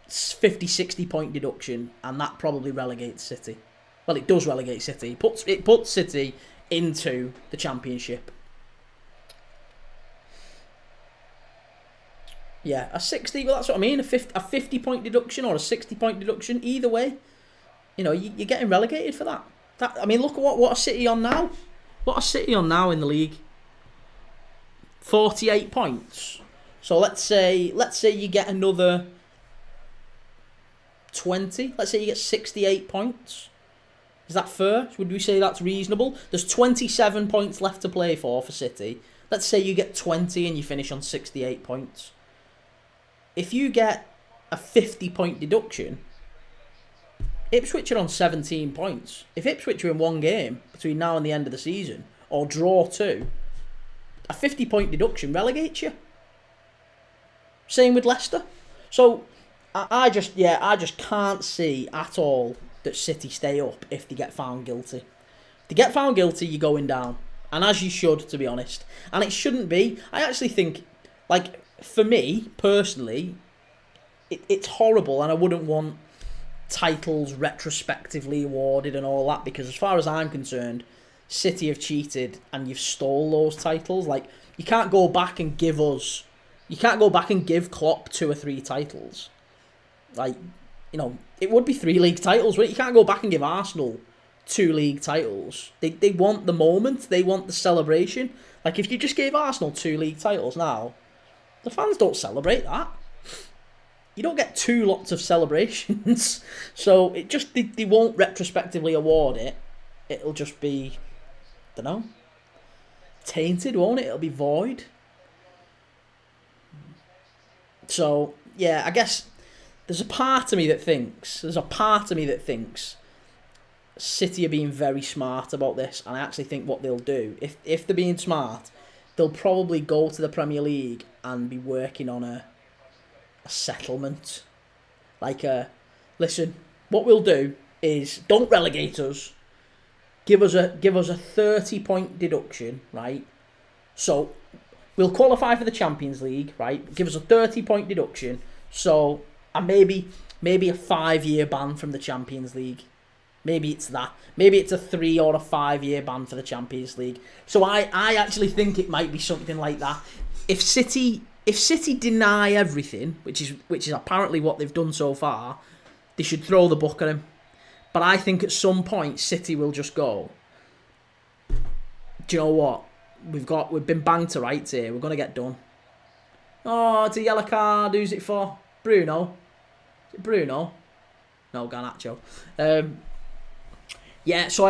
50, 60 point deduction, and that probably relegates City. Well, it does relegate City. It puts City into the Championship. Yeah, a 60, well, that's what I mean. A 50 point deduction or a 60 point deduction, either way, you're getting relegated for that. I mean, look at what a City on now. What a City on now in the league. 48 points. So let's say you get another 20. Let's say you get 68 points. Is that fair? Would we say that's reasonable? There's 27 points left to play for City. Let's say you get 20 and you finish on 68 points. If you get a 50-point deduction, Ipswich are on 17 points. If Ipswich are in one game between now and the end of the season, or draw 2, a 50-point deduction relegates you. Same with Leicester. So I just can't see at all that City stay up if they get found guilty. If they get found guilty, you're going down. And as you should, to be honest. And it shouldn't be. I actually think, like, for me, personally, it's horrible, and I wouldn't want titles retrospectively awarded and all that, because as far as I'm concerned, City have cheated and you've stole those titles. Like, you can't go back and give Klopp 2 or 3 titles. Like, you know, it would be 3 league titles, right? You can't go back and give Arsenal 2 league titles. They want the moment, they want the celebration. Like, if you just gave Arsenal 2 league titles now, the fans don't celebrate that. You don't get 2 lots of celebrations. So it just they won't retrospectively award it. It'll just be, I don't know, tainted, won't it? It'll be void. So yeah, I guess there's a part of me that thinks City are being very smart about this, and I actually think what they'll do, if they're being smart, they'll probably go to the Premier League and be working on a settlement. Like, listen, what we'll do is, don't relegate us. Give us a 30-point deduction, right? So we'll qualify for the Champions League, right? Give us a 30-point deduction. So, and maybe a 5-year ban from the Champions League. Maybe it's that. Maybe it's a 3 or a 5-year ban for the Champions League. So I actually think it might be something like that. If City deny everything, which is apparently what they've done so far, they should throw the book at him. But I think at some point City will just go, do you know what? We've been banged to rights here. We're gonna get done. Oh, it's a yellow card. Who's it for? Bruno. Is it Bruno? No, Garnacho. Yeah, so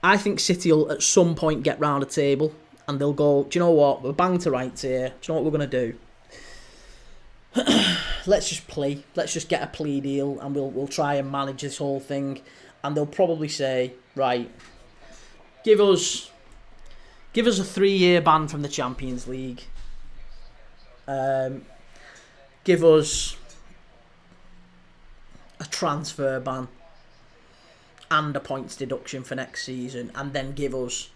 I think City will at some point get round a table and they'll go, do you know what? We're banged to rights here. Do you know what we're going to do? Let's just play. Let's just get a plea deal and we'll try and manage this whole thing. And they'll probably say, right, give us a 3-year ban from the Champions League. Give us a transfer ban and a points deduction for next season, and then give us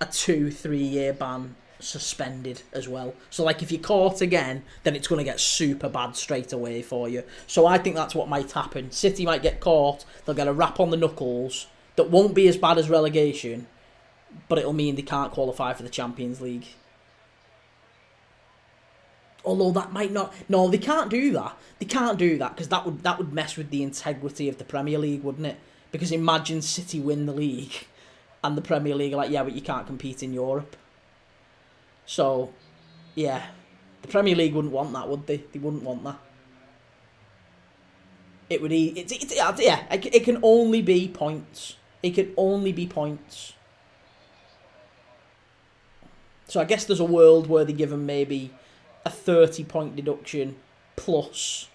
a 2-3 year ban suspended as well. So like, if you're caught again, then it's going to get super bad straight away for you. So I think that's what might happen. City might get caught, they'll get a rap on the knuckles that won't be as bad as relegation, but it'll mean they can't qualify for the Champions League. Although that might not... No, they can't do that. They can't do that, because that would mess with the integrity of the Premier League, wouldn't it? Because imagine City win the league and the Premier League are like, yeah, but you can't compete in Europe. So, yeah. The Premier League wouldn't want that, would they? They wouldn't want that. It would... It can only be points. It can only be points. So I guess there's a world where they give them maybe a 30-point deduction plus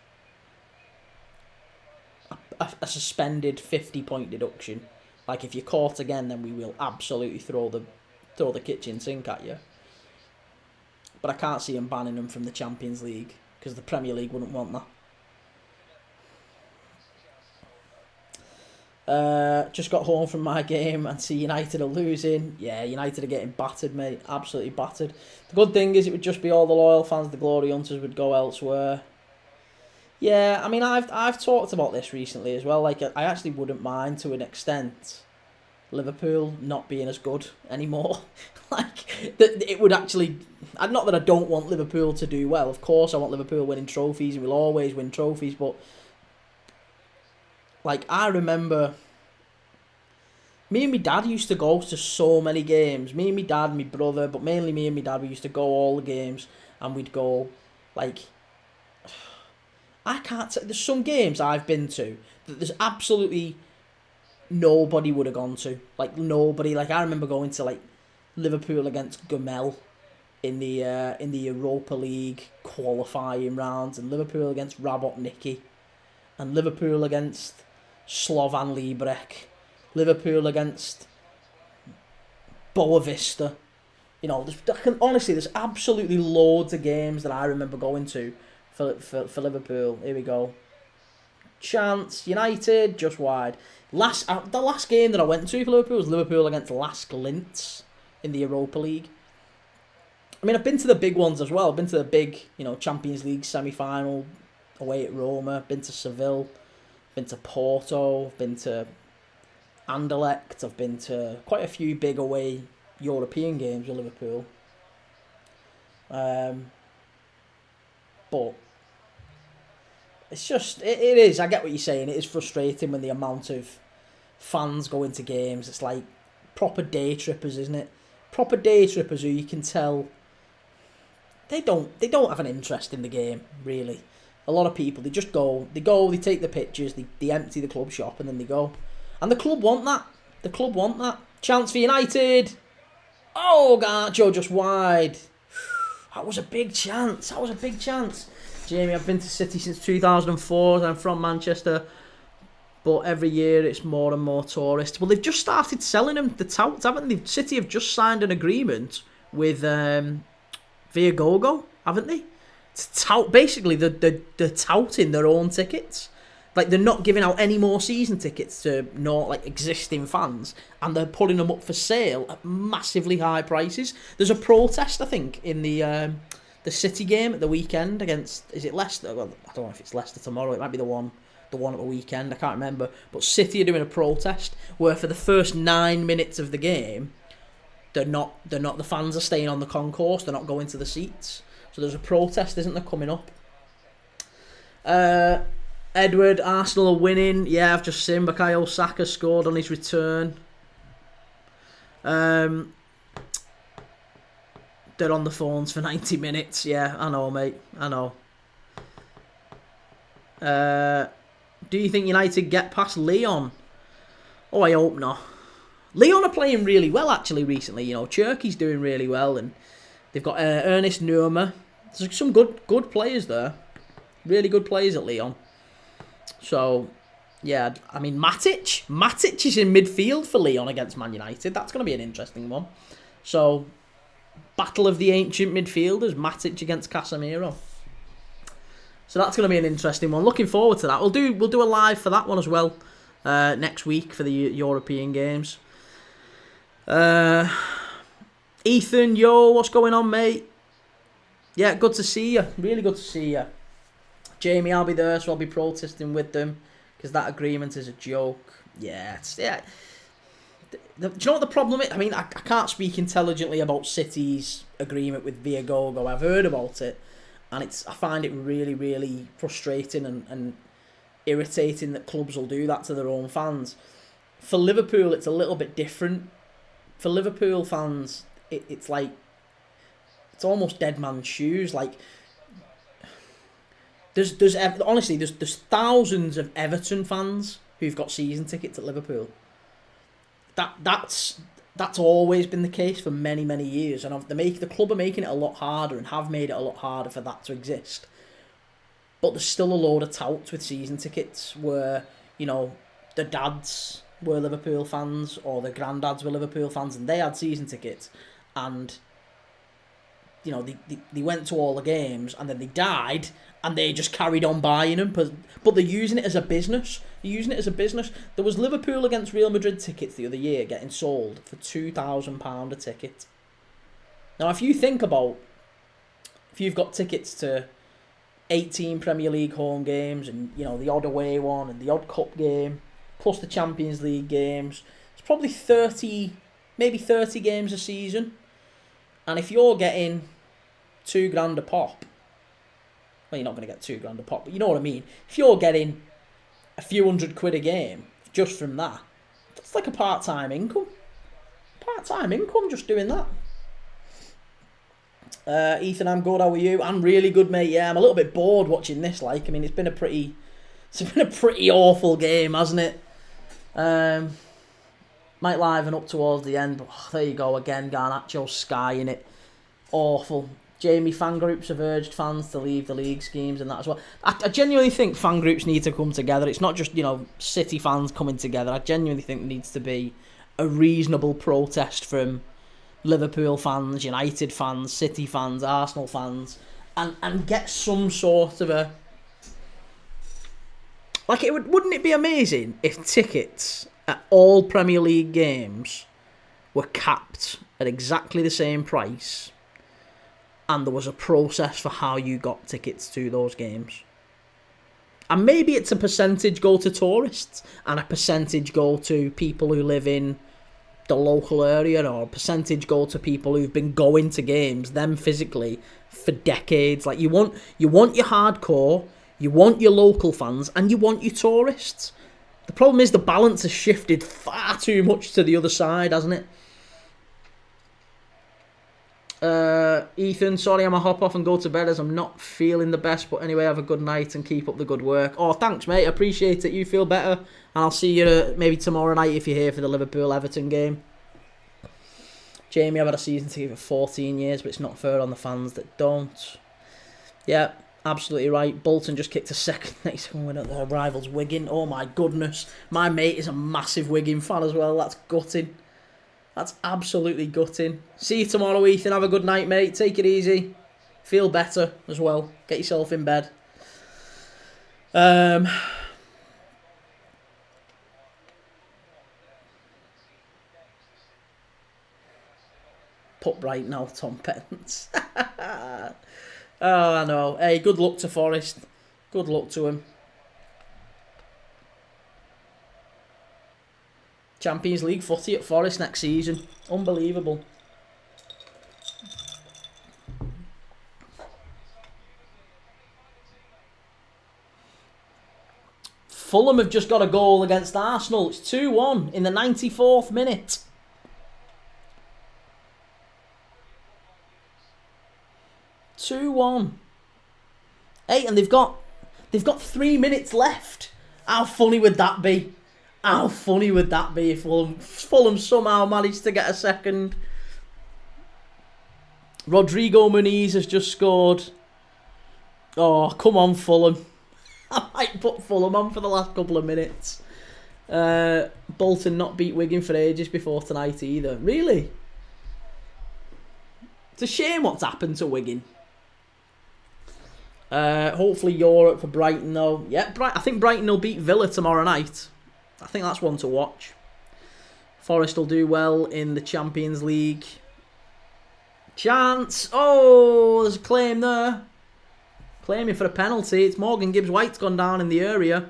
a suspended 50-point deduction. Like, if you're caught again, then we will absolutely throw the kitchen sink at you. But I can't see them banning them from the Champions League, because the Premier League wouldn't want that. Just got home from my game and see United are losing. Yeah, United are getting battered, mate. Absolutely battered. The good thing is it would just be all the loyal fans, the Glory Hunters would go elsewhere. Yeah, I mean, I've talked about this recently as well. Like, I actually wouldn't mind, to an extent, Liverpool not being as good anymore. Like, it would actually... Not that I don't want Liverpool to do well. Of course I want Liverpool winning trophies, and we'll always win trophies, but... Like, I remember... Me and my dad used to go to so many games. Me and my dad, my brother, but mainly me and my dad, we used to go all the games, and we'd go, like... I can't. There's some games I've been to that there's absolutely nobody would have gone to. Like nobody. Like I remember going to like Liverpool against Gumel in the Europa League qualifying rounds, and Liverpool against Rabotniki, and Liverpool against Slovan Liberec, Liverpool against Boavista. You know, honestly, there's absolutely loads of games that I remember going to for Liverpool. Here we go. Chance, United, just wide. The last game that I went to for Liverpool was Liverpool against Lask Linz in the Europa League. I mean, I've been to the big ones as well. I've been to the big, Champions League semi-final away at Roma. Been to Seville. Been to Porto. Been to Anderlecht. I've been to quite a few big away European games with Liverpool. But it's just, it is, I get what you're saying. It is frustrating when the amount of fans go into games. It's like proper day trippers, isn't it? Proper day trippers who you can tell they don't have an interest in the game, really. A lot of people, they just go, they take the pictures, they empty the club shop and then they go. And the club want that. The club want that. Chance for United. Oh, Garcho just wide. That was a big chance. Jamie, I've been to City since 2004. I'm from Manchester. But every year it's more and more tourists. Well, they've just started selling them, the touts, haven't they? City have just signed an agreement with Viagogo, haven't they? To tout, basically, they're touting their own tickets. Like, they're not giving out any more season tickets to existing fans, and they're putting them up for sale at massively high prices. There's a protest, I think, in the City game at the weekend against, is it Leicester? Well, I don't know if it's Leicester tomorrow. It might be the one at the weekend. I can't remember. But City are doing a protest where for the first 9 minutes of the game, the fans are staying on the concourse. They're not going to the seats. So there's a protest, isn't there, coming up? Edward, Arsenal are winning. Yeah, I've just seen Bukayo Saka scored on his return. They're on the phones for 90 minutes. Yeah, I know, mate. I know. Do you think United get past Lyon? Oh, I hope not. Lyon are playing really well, actually, recently. Cherky's doing really well, and they've got Ernest Nuama. There's some good players there. Really good players at Lyon. So, yeah, I mean, Matic is in midfield for Lyon against Man United. That's going to be an interesting one. So, battle of the ancient midfielders, Matic against Casemiro. So that's going to be an interesting one. Looking forward to that. We'll do a live for that one as well next week for the European games. Ethan, yo, what's going on, mate? Yeah, good to see you. Really good to see you. Jamie, I'll be there, so I'll be protesting with them because that agreement is a joke. Yeah. Do you know what the problem is? I mean, I can't speak intelligently about City's agreement with Viagogo. I've heard about it, and I find it really, really frustrating and irritating that clubs will do that to their own fans. For Liverpool, it's a little bit different. For Liverpool fans, it's like, it's almost dead man's shoes. Like, there's honestly thousands of Everton fans who've got season tickets at Liverpool. That's always been the case for many, many years, and the club are making it a lot harder and have made it a lot harder for that to exist. But there's still a load of touts with season tickets where, the dads were Liverpool fans or the granddads were Liverpool fans and they had season tickets, and they went to all the games and then they died and they just carried on buying them, but they're using it as a business. There was Liverpool against Real Madrid tickets the other year getting sold for £2,000 a ticket. Now, if you think about, if you've got tickets to 18 Premier League home games and, the odd away one and the odd cup game, plus the Champions League games, it's probably 30 games a season. And if you're getting £2,000 a pop, well, you're not going to get £2,000 a pop, but you know what I mean. If you're getting a few £100 a game just from that, that's like a part-time income. Just doing that. Ethan, I'm good. How are you? I'm really good, mate. Yeah, I'm a little bit bored watching this. Like, I mean, it's been a pretty awful game, hasn't it? Might liven up towards the end, but there you go again. Garnacho skying it. Awful. Jamie, fan groups have urged fans to leave the league schemes and that as well. I genuinely think fan groups need to come together. It's not just, City fans coming together. I genuinely think there needs to be a reasonable protest from Liverpool fans, United fans, City fans, Arsenal fans, and get some sort of a... Like, wouldn't it be amazing if tickets at all Premier League games were capped at exactly the same price and there was a process for how you got tickets to those games? And maybe it's a percentage go to tourists and a percentage go to people who live in the local area, or a percentage go to people who've been going to games, them physically, for decades. Like, you want your hardcore, you want your local fans, and you want your tourists. The problem is the balance has shifted far too much to the other side, hasn't it? Ethan, sorry I'm a hop off and go to bed as I'm not feeling the best, but anyway, have a good night and keep up the good work. Oh, thanks, mate. I appreciate it. You feel better, and I'll see you maybe tomorrow night if you're here for the Liverpool-Everton game. Jamie, I've had a season ticket for 14 years, but it's not fair on the fans that don't. Yeah, absolutely right. Bolton just kicked a second win at their rivals Wigan. Oh my goodness. My mate is a massive Wigan fan as well. That's gutting. That's absolutely gutting. See you tomorrow, Ethan. Have a good night, mate. Take it easy. Feel better as well. Get yourself in bed. Put right now, Tom Pence. Oh, I know. Hey, good luck to Forest. Good luck to him. Champions League footy at Forest next season. Unbelievable. Fulham have just got a goal against Arsenal. It's 2-1 in the 94th minute. Hey, and they've got 3 minutes left. How funny would that be? How funny would that be if Fulham somehow managed to get a second? Rodrigo Muniz has just scored. Oh, come on, Fulham. I might put Fulham on for the last couple of minutes. Bolton not beat Wigan for ages before tonight either. Really? It's a shame what's happened to Wigan. Hopefully Europe for Brighton though. Yeah, I think Brighton will beat Villa tomorrow night. I think that's one to watch. Forest will do well in the Champions League. Chance. Oh, there's a claim there. Claiming for a penalty. It's Morgan Gibbs-White's gone down in the area.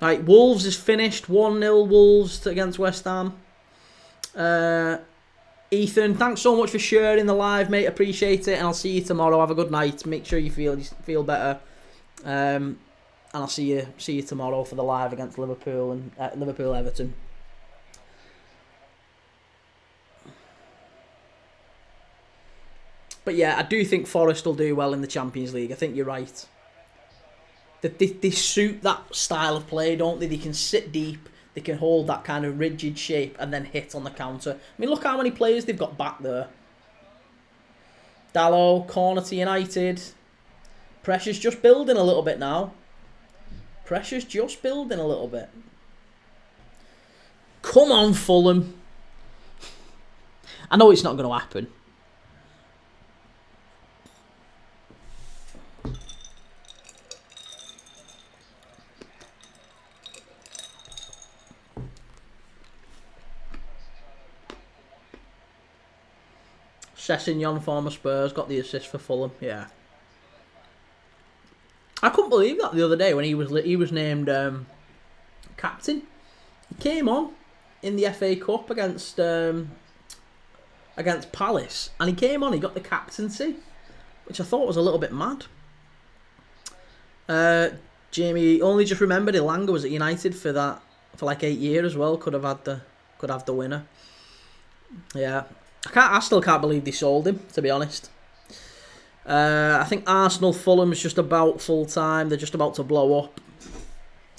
Right, Wolves is finished. 1-0 Wolves against West Ham. Ethan, thanks so much for sharing the live, mate. Appreciate it. And I'll see you tomorrow. Have a good night. Make sure you feel better. And I'll see you tomorrow for the live against Liverpool and Liverpool-Everton. But yeah, I do think Forest will do well in the Champions League. I think you're right. They suit that style of play, don't they? They can sit deep. They can hold that kind of rigid shape and then hit on the counter. I mean, look how many players they've got back there. Dalot, corner to United. Pressure's just building a little bit now. Pressure's just building a little bit. Come on, Fulham. I know it's not going to happen. Sessegnon, former Spurs, got the assist for Fulham. Yeah, I couldn't believe that the other day when he was named captain. He came on in the FA Cup against Palace, and he came on. He got the captaincy, which I thought was a little bit mad. Jamie only just remembered Elanga was at United for like 8 years as well. Could have the winner. Yeah. I still can't believe they sold him, to be honest. I think Arsenal Fulham's just about full time. They're just about to blow up.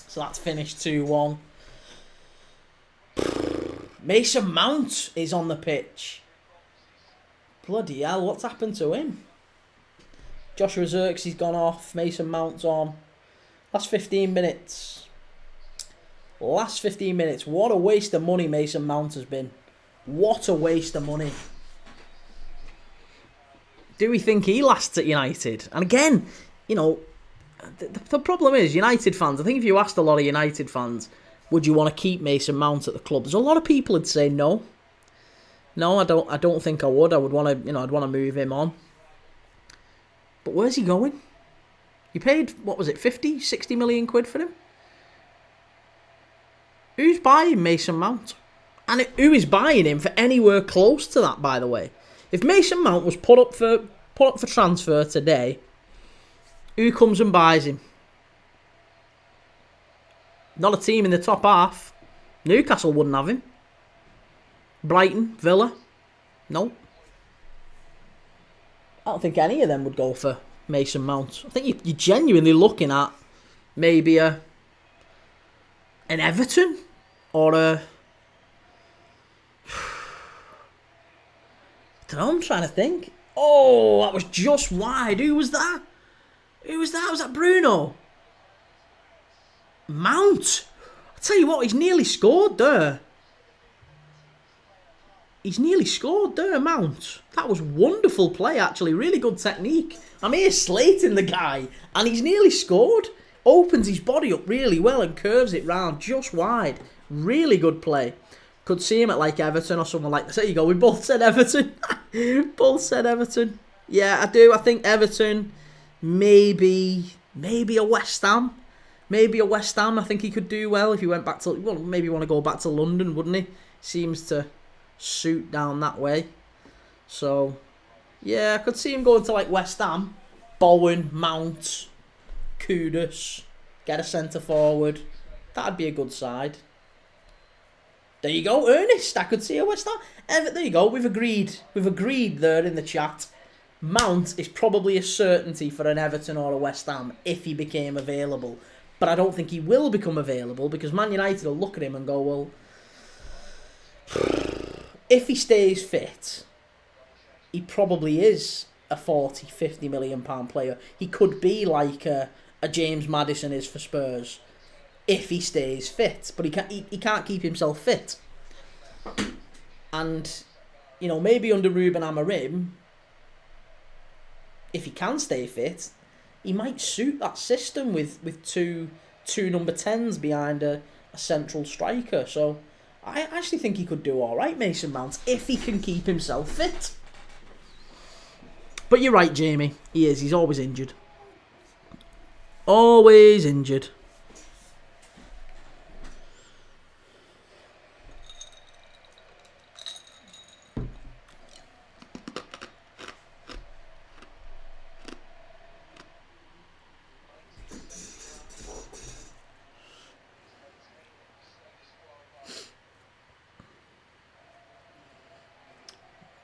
So that's finished 2-1. Mason Mount is on the pitch. Bloody hell, what's happened to him? Joshua Zirkzee gone off. Mason Mount's on. Last 15 minutes. Last 15 minutes. What a waste of money Mason Mount has been. What a waste of money. Do we think he lasts at United? And again, you know, the problem is United fans. I think if you asked a lot of United fans, would you want to keep Mason Mount at the club? There's a lot of people who'd say no. No, I don't think I would. I would want to, I'd want to move him on. But where's he going? You paid, what was it, 50, 60 million quid for him? Who's buying Mason Mount? And who is buying him for anywhere close to that, by the way? If Mason Mount was put up for transfer today, who comes and buys him? Not a team in the top half. Newcastle wouldn't have him. Brighton, Villa, no. I don't think any of them would go for Mason Mount. I think you're genuinely looking at maybe an Everton or a... I don't know, I'm trying to think. Oh, that was just wide. Who was that? Was that Bruno? Mount. I tell you what, he's nearly scored there. Mount. That was wonderful play, actually. Really good technique. I'm here slating the guy, and he's nearly scored. Opens his body up really well and curves it round just wide. Really good play. Could see him at like Everton or someone like that. There you go. We both said Everton. Yeah, I do. I think Everton. Maybe a West Ham. I think he could do well if he went back to... Well, maybe want to go back to London, wouldn't he? Seems to suit down that way. So, yeah, I could see him going to like West Ham. Bowen, Mount, Kudus. Get a centre forward. That'd be a good side. There you go, Ernest. I could see a West Ham. There you go. We've agreed there in the chat. Mount is probably a certainty for an Everton or a West Ham if he became available. But I don't think he will become available because Man United will look at him and go, well, if he stays fit, he probably is a 40, 50 million pound player. He could be like a James Maddison is for Spurs if he stays fit. But he can't keep himself fit. And, maybe under Ruben Amorim, if he can stay fit, he might suit that system with two number 10s behind a central striker. So I actually think he could do all right, Mason Mount, if he can keep himself fit. But you're right, Jamie. He is. He's always injured. Always injured.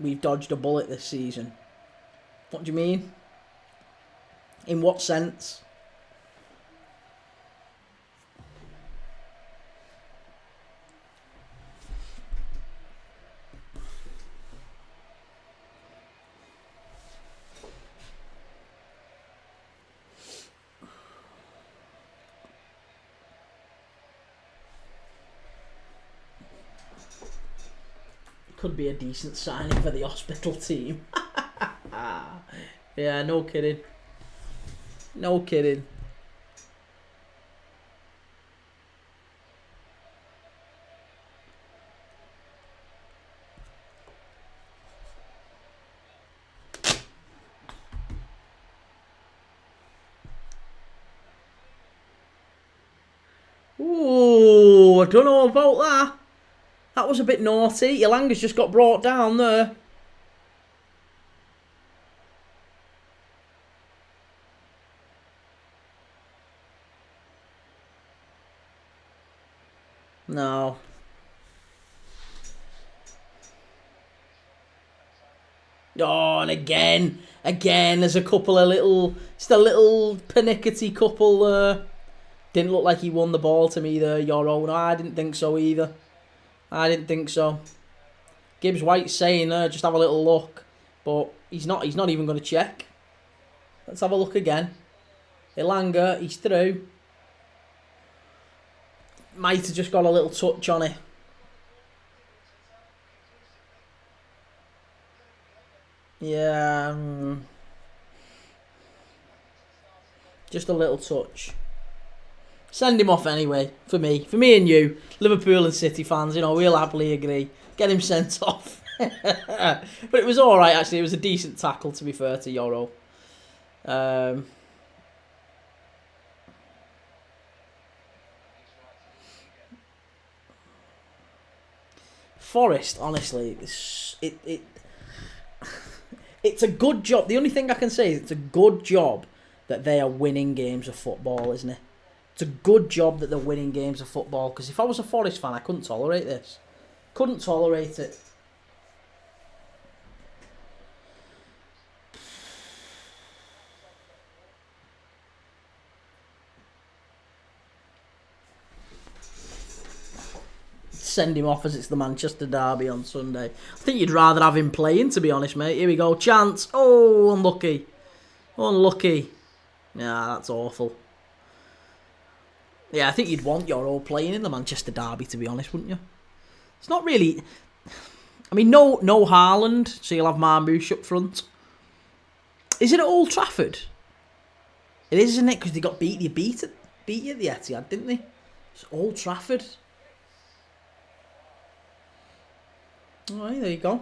We've dodged a bullet this season. What do you mean? In what sense? Could be a decent signing for the hospital team. Yeah, no kidding. No kidding. Ooh, I don't know about that. That was a bit naughty. Ilanga's just got brought down there. No. Oh, and again, there's a couple of just a little pernickety couple there. Didn't look like he won the ball to me there, Yoro. No, I didn't think so either. I didn't think so. Gibbs White's saying there, just have a little look. But he's not even going to check. Let's have a look again. Elanga, he's through. Might have just got a little touch on it. Yeah. Just a little touch. Send him off anyway, for me and you, Liverpool and City fans, we'll happily agree. Get him sent off. But it was alright, actually. It was a decent tackle, to be fair to Yoro. Forest, honestly, it's a good job. The only thing I can say is it's a good job that they are winning games of football, isn't it? It's a good job that they're winning games of football, because if I was a Forest fan, I couldn't tolerate this. Couldn't tolerate it. Send him off as it's the Manchester derby on Sunday. I think you'd rather have him playing, to be honest, mate. Here we go. Chance. Oh, unlucky. Unlucky. Yeah, that's awful. Yeah, I think you'd want your all playing in the Manchester derby, to be honest, wouldn't you? It's not really... I mean, no Haaland, so you'll have Marmoush up front. Is it at Old Trafford? It is, isn't it? Because they got beat. They beat you at the Etihad, didn't they? It's Old Trafford. Alright, there you go.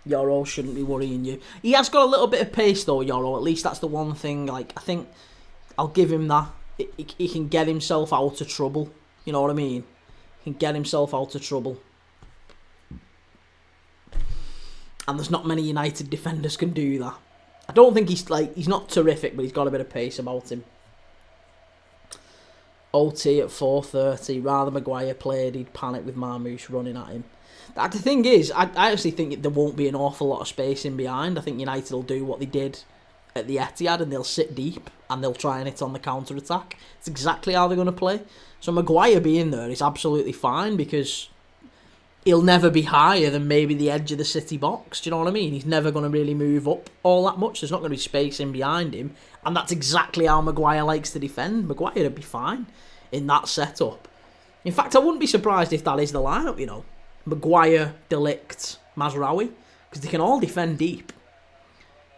Yoro shouldn't be worrying you. He has got a little bit of pace though, Yoro. At least that's the one thing. I think I'll give him that. He can get himself out of trouble. You know what I mean? He can get himself out of trouble. And there's not many United defenders can do that. I don't think he's not terrific, but he's got a bit of pace about him. OT at 4:30. Rather Maguire played, he'd panic with Marmoush running at him. The thing is, I actually think there won't be an awful lot of space in behind. I think United will do what they did at the Etihad, and they'll sit deep and they'll try and hit on the counter-attack. It's exactly how they're going to play. So Maguire being there is absolutely fine, because he'll never be higher than maybe the edge of the City box. Do you know what I mean? He's never going to really move up all that much. There's not going to be space in behind him. And that's exactly how Maguire likes to defend. Maguire would be fine in that setup. In fact, I wouldn't be surprised if that is the lineup, Maguire, De Ligt, Mazraoui. Because they can all defend deep.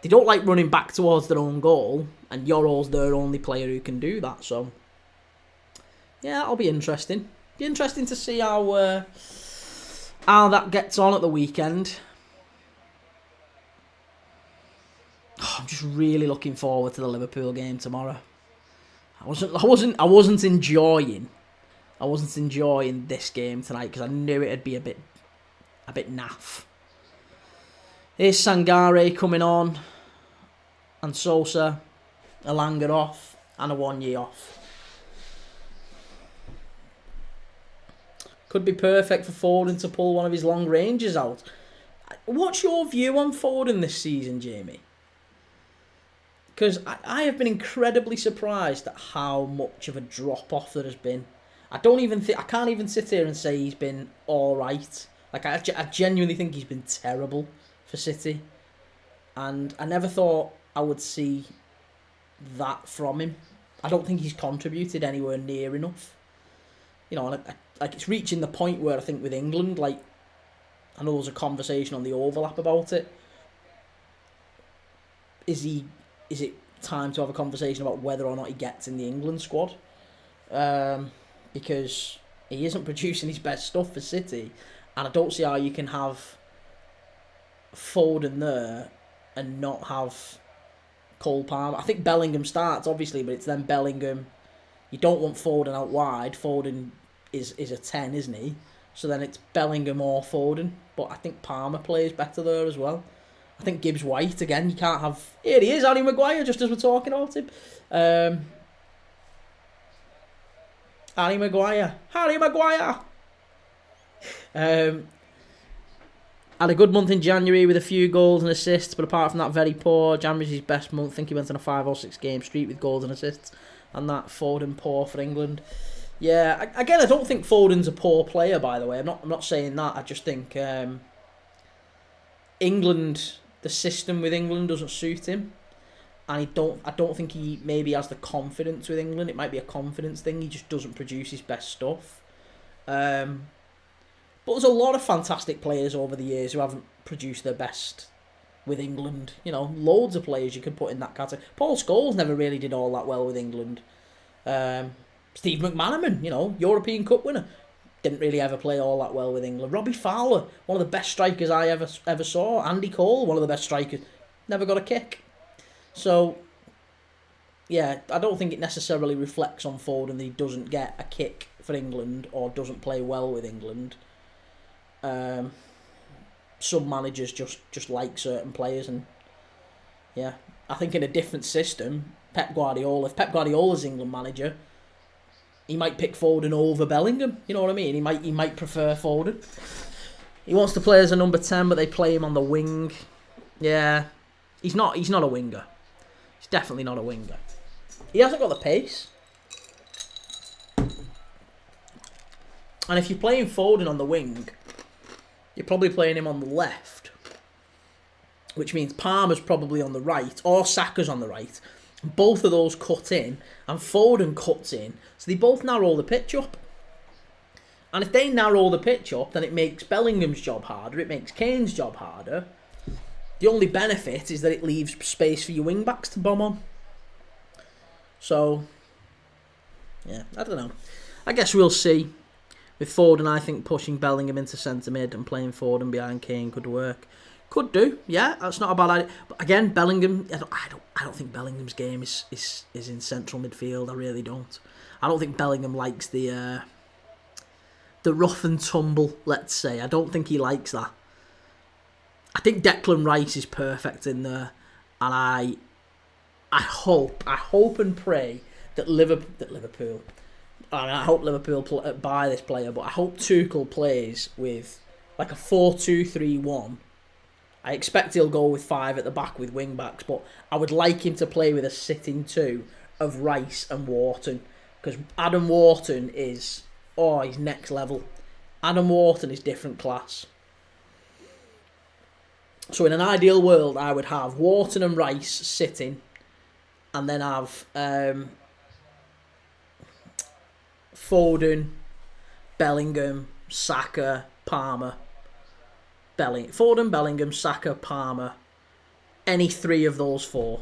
They don't like running back towards their own goal. And Yoro's their only player who can do that. So, yeah, that'll be interesting. Be interesting to see how that gets on at the weekend. I'm just really looking forward to the Liverpool game tomorrow. I wasn't enjoying this game tonight, because I knew it'd be a bit naff. Here's Sangare coming on, and Sosa, Elanga off, and Awoniyi off. Could be perfect for Foden to pull one of his long ranges out. What's your view on Foden this season, Jamie? Because I have been incredibly surprised at how much of a drop-off there has been. I can't even sit here and say he's been alright. I genuinely think he's been terrible for City. And I never thought I would see that from him. I don't think he's contributed anywhere near enough. And it's reaching the point where I think with England, I know there's a conversation on the overlap about it. Is it time to have a conversation about whether or not he gets in the England squad? Because he isn't producing his best stuff for City, and I don't see how you can have Foden there and not have Cole Palmer. I think Bellingham starts, obviously, but it's then Bellingham. You don't want Foden out wide. Foden is a 10, isn't he? So then it's Bellingham or Foden. But I think Palmer plays better there as well. I think Gibbs White, again, you can't have... Here he is, Harry Maguire, just as we're talking about him. Harry Maguire. Had a good month in January with a few goals and assists, but apart from that, very poor. January's his best month. I think he went on a 5 or 6 game streak with goals and assists. And that Foden poor for England. Yeah, again, I don't think Foden's a poor player, by the way. I'm not saying that. I just think England, the system with England doesn't suit him. And I don't think he maybe has the confidence with England. It might be a confidence thing. He just doesn't produce his best stuff. But there's a lot of fantastic players over the years who haven't produced their best with England. You know, loads of players you can put in that category. Paul Scholes never really did all that well with England. Steve McManaman, you know, European Cup winner, didn't really ever play all that well with England. Robbie Fowler, one of the best strikers I ever saw. Andy Cole, one of the best strikers, never got a kick. So, yeah, I don't think it necessarily reflects on Foden that he doesn't get a kick for England or doesn't play well with England. Some managers just like certain players, and yeah, I think in a different system, if Pep Guardiola's England manager, he might pick Foden over Bellingham. You know what I mean? He might prefer Foden. He wants to play as a number 10, but they play him on the wing. Yeah, he's not a winger. He's definitely not a winger. He hasn't got the pace. And if you're playing Foden on the wing, you're probably playing him on the left, which means Palmer's probably on the right, or Saka's on the right. Both of those cut in, and Foden cuts in, so they both narrow the pitch up. And if they narrow the pitch up, then it makes Bellingham's job harder, it makes Kane's job harder. The only benefit is that it leaves space for your wing-backs to bomb on. So, yeah, I don't know. I guess we'll see. With Foden, I think pushing Bellingham into centre mid and playing Foden behind Kane could work. Could do, yeah. That's not a bad idea. But again, Bellingham, I don't think Bellingham's game is in central midfield. I really don't. I don't think Bellingham likes the rough and tumble. Let's say I don't think he likes that. I think Declan Rice is perfect in there, and I hope and pray that Liverpool. And I hope Liverpool buy this player, but I hope Tuchel plays with like a 4-2-3-1. I expect he'll go with 5 at the back with wing backs, but I would like him to play with a sitting 2 of Rice and Wharton, because Adam Wharton is he's next level. Adam Wharton is different class. So in an ideal world, I would have Wharton and Rice sitting, and then have Foden, Bellingham, Saka, Palmer. Foden, Bellingham, Saka, Palmer. Any 3 of those 4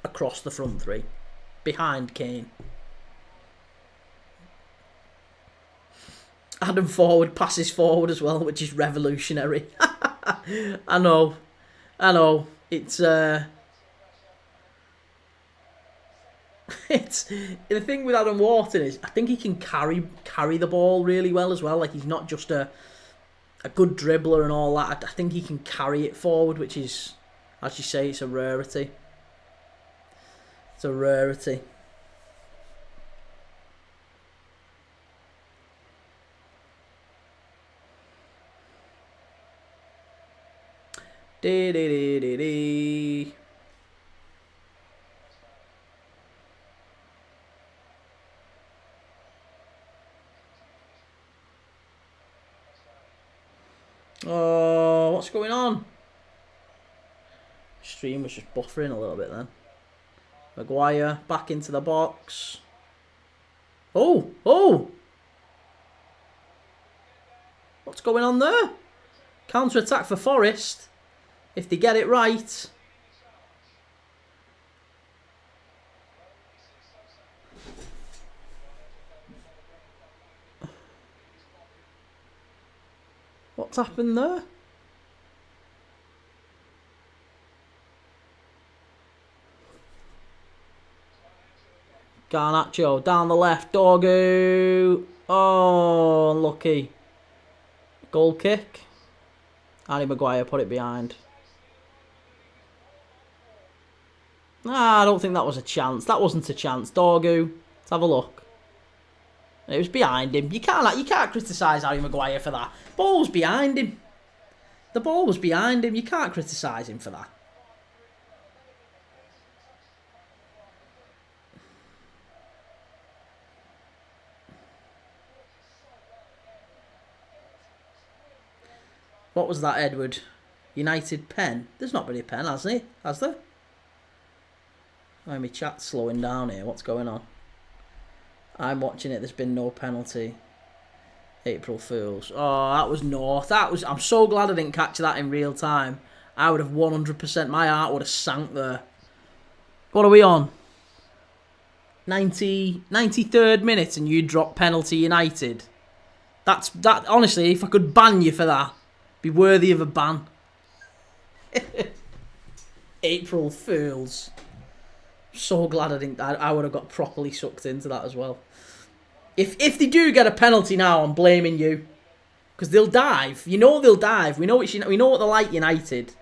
across the front 3. Behind Kane. Adam forward passes forward as well, which is revolutionary. I know. It's the thing with Adam Wharton is I think he can carry the ball really well as well. Like, he's not just a good dribbler and all that. I think he can carry it forward, which is, as you say, it's a rarity. It's a rarity. Dee. Oh, what's going on? Stream was just buffering a little bit then. Maguire back into the box. Oh! What's going on there? Counter attack for Forest. If they get it right. What's happened there? Garnacho down the left. Dorgu. Oh, unlucky. Goal kick. Harry Maguire put it behind. I don't think that was a chance. That wasn't a chance. Dorgu. Let's have a look. It was behind him. You can't criticise Harry Maguire for that. Ball was behind him. The ball was behind him. You can't criticise him for that. What was that, Edward? United pen? There's not really a pen, has there? Oh, my chat's slowing down here. What's going on? I'm watching it. There's been no penalty. April Fools. Oh, that was North. I'm so glad I didn't catch that in real time. I would have 100%. My heart would have sank there. What are we on? 93rd minute and you drop penalty United. That. Honestly, if I could ban you for that, be worthy of a ban. April Fools. So glad I didn't. I would have got properly sucked into that as well. If they do get a penalty now, I'm blaming you, because they'll dive. You know they'll dive. We know what they're like, United.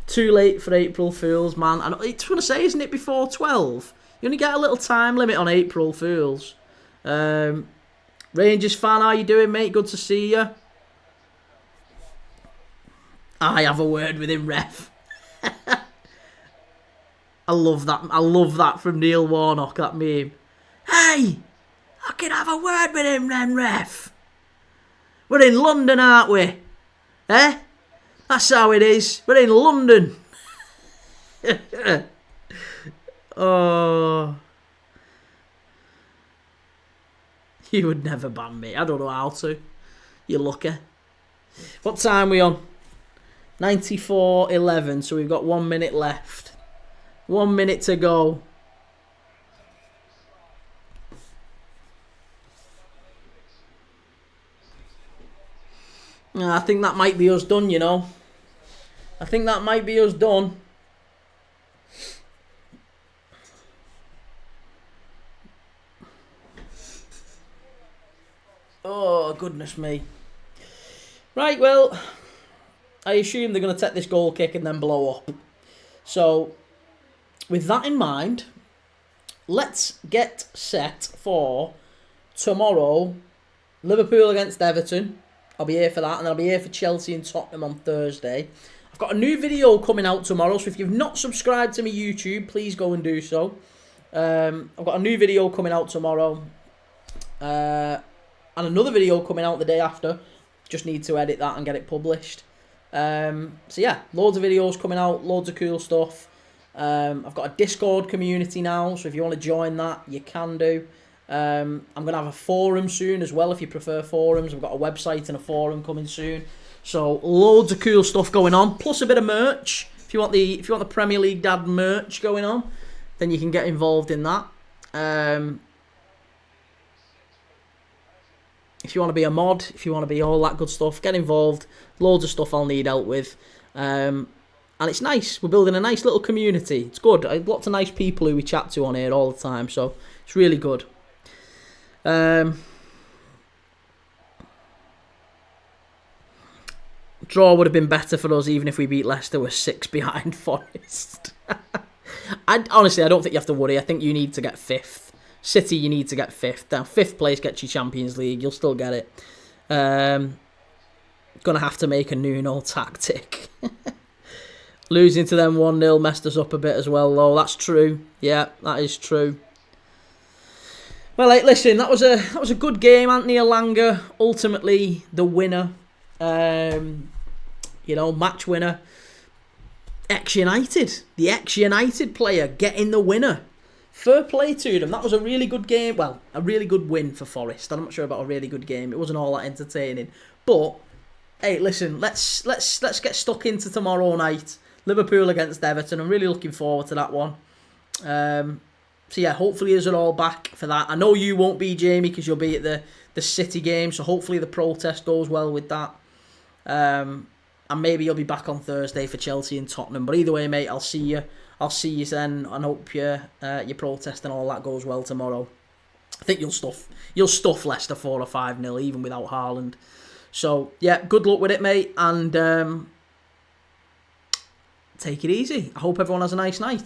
Too late for April Fools, man. I just want to say, isn't it before 12? You only get a little time limit on April Fools. Rangers fan, how you doing, mate? Good to see you. I have a word with him, ref. I love that. I love that from Neil Warnock, that meme. Hey, I can have a word with him then, ref. We're in London, aren't we? Eh? That's how it is. We're in London. Oh. You would never ban me. I don't know how to. You're lucky. What time are we on? 94:11, so we've got 1 minute left. 1 minute to go. I think that might be us done, you know. I think that might be us done. Oh, goodness me. Right, well, I assume they're going to take this goal kick and then blow up. So, with that in mind, let's get set for tomorrow. Liverpool against Everton. I'll be here for that, and I'll be here for Chelsea and Tottenham on Thursday. I've got a new video coming out tomorrow, so if you've not subscribed to my YouTube, please go and do so. I've got a new video coming out tomorrow. And another video coming out the day after. Just need to edit that and get it published. So yeah, loads of videos coming out, loads of cool stuff. I've got a Discord community now, so if you want to join that, you can do. I'm going to have a forum soon as well, if you prefer forums. I've got a website and a forum coming soon. So loads of cool stuff going on, plus a bit of merch. If you want the Premier League Dad merch going on, then you can get involved in that. If you want to be a mod, if you want to be all that good stuff, get involved. Loads of stuff I'll need help with. And it's nice. We're building a nice little community. It's good. Lots of nice people who we chat to on here all the time. So it's really good. Draw would have been better for us even if we beat Leicester. We're 6 behind Forest. Honestly, I don't think you have to worry. I think you need to get 5th. City, you need to get 5th. Now, 5th place gets you Champions League. You'll still get it. Gonna have to make a Nuno tactic. Losing to them 1-0 messed us up a bit as well, though. That's true. Yeah, that is true. Well, hey, listen, that was a good game. Anthony Elanga, ultimately the winner. Match winner. Ex-United. The ex-United player getting the winner. Fair play to them. That was a really good game. Well, a really good win for Forest. I'm not sure about a really good game. It wasn't all that entertaining. But hey, listen, let's get stuck into tomorrow night. Liverpool against Everton. I'm really looking forward to that one. So yeah, hopefully you're all back for that. I know you won't be, Jamie, because you'll be at the City game. So hopefully the protest goes well with that. And maybe you'll be back on Thursday for Chelsea and Tottenham. But either way, mate, I'll see you. I'll see you then, and hope your protest and all that goes well tomorrow. I think you'll stuff Leicester 4 or 5-0 even without Haaland. So yeah, good luck with it, mate, and take it easy. I hope everyone has a nice night.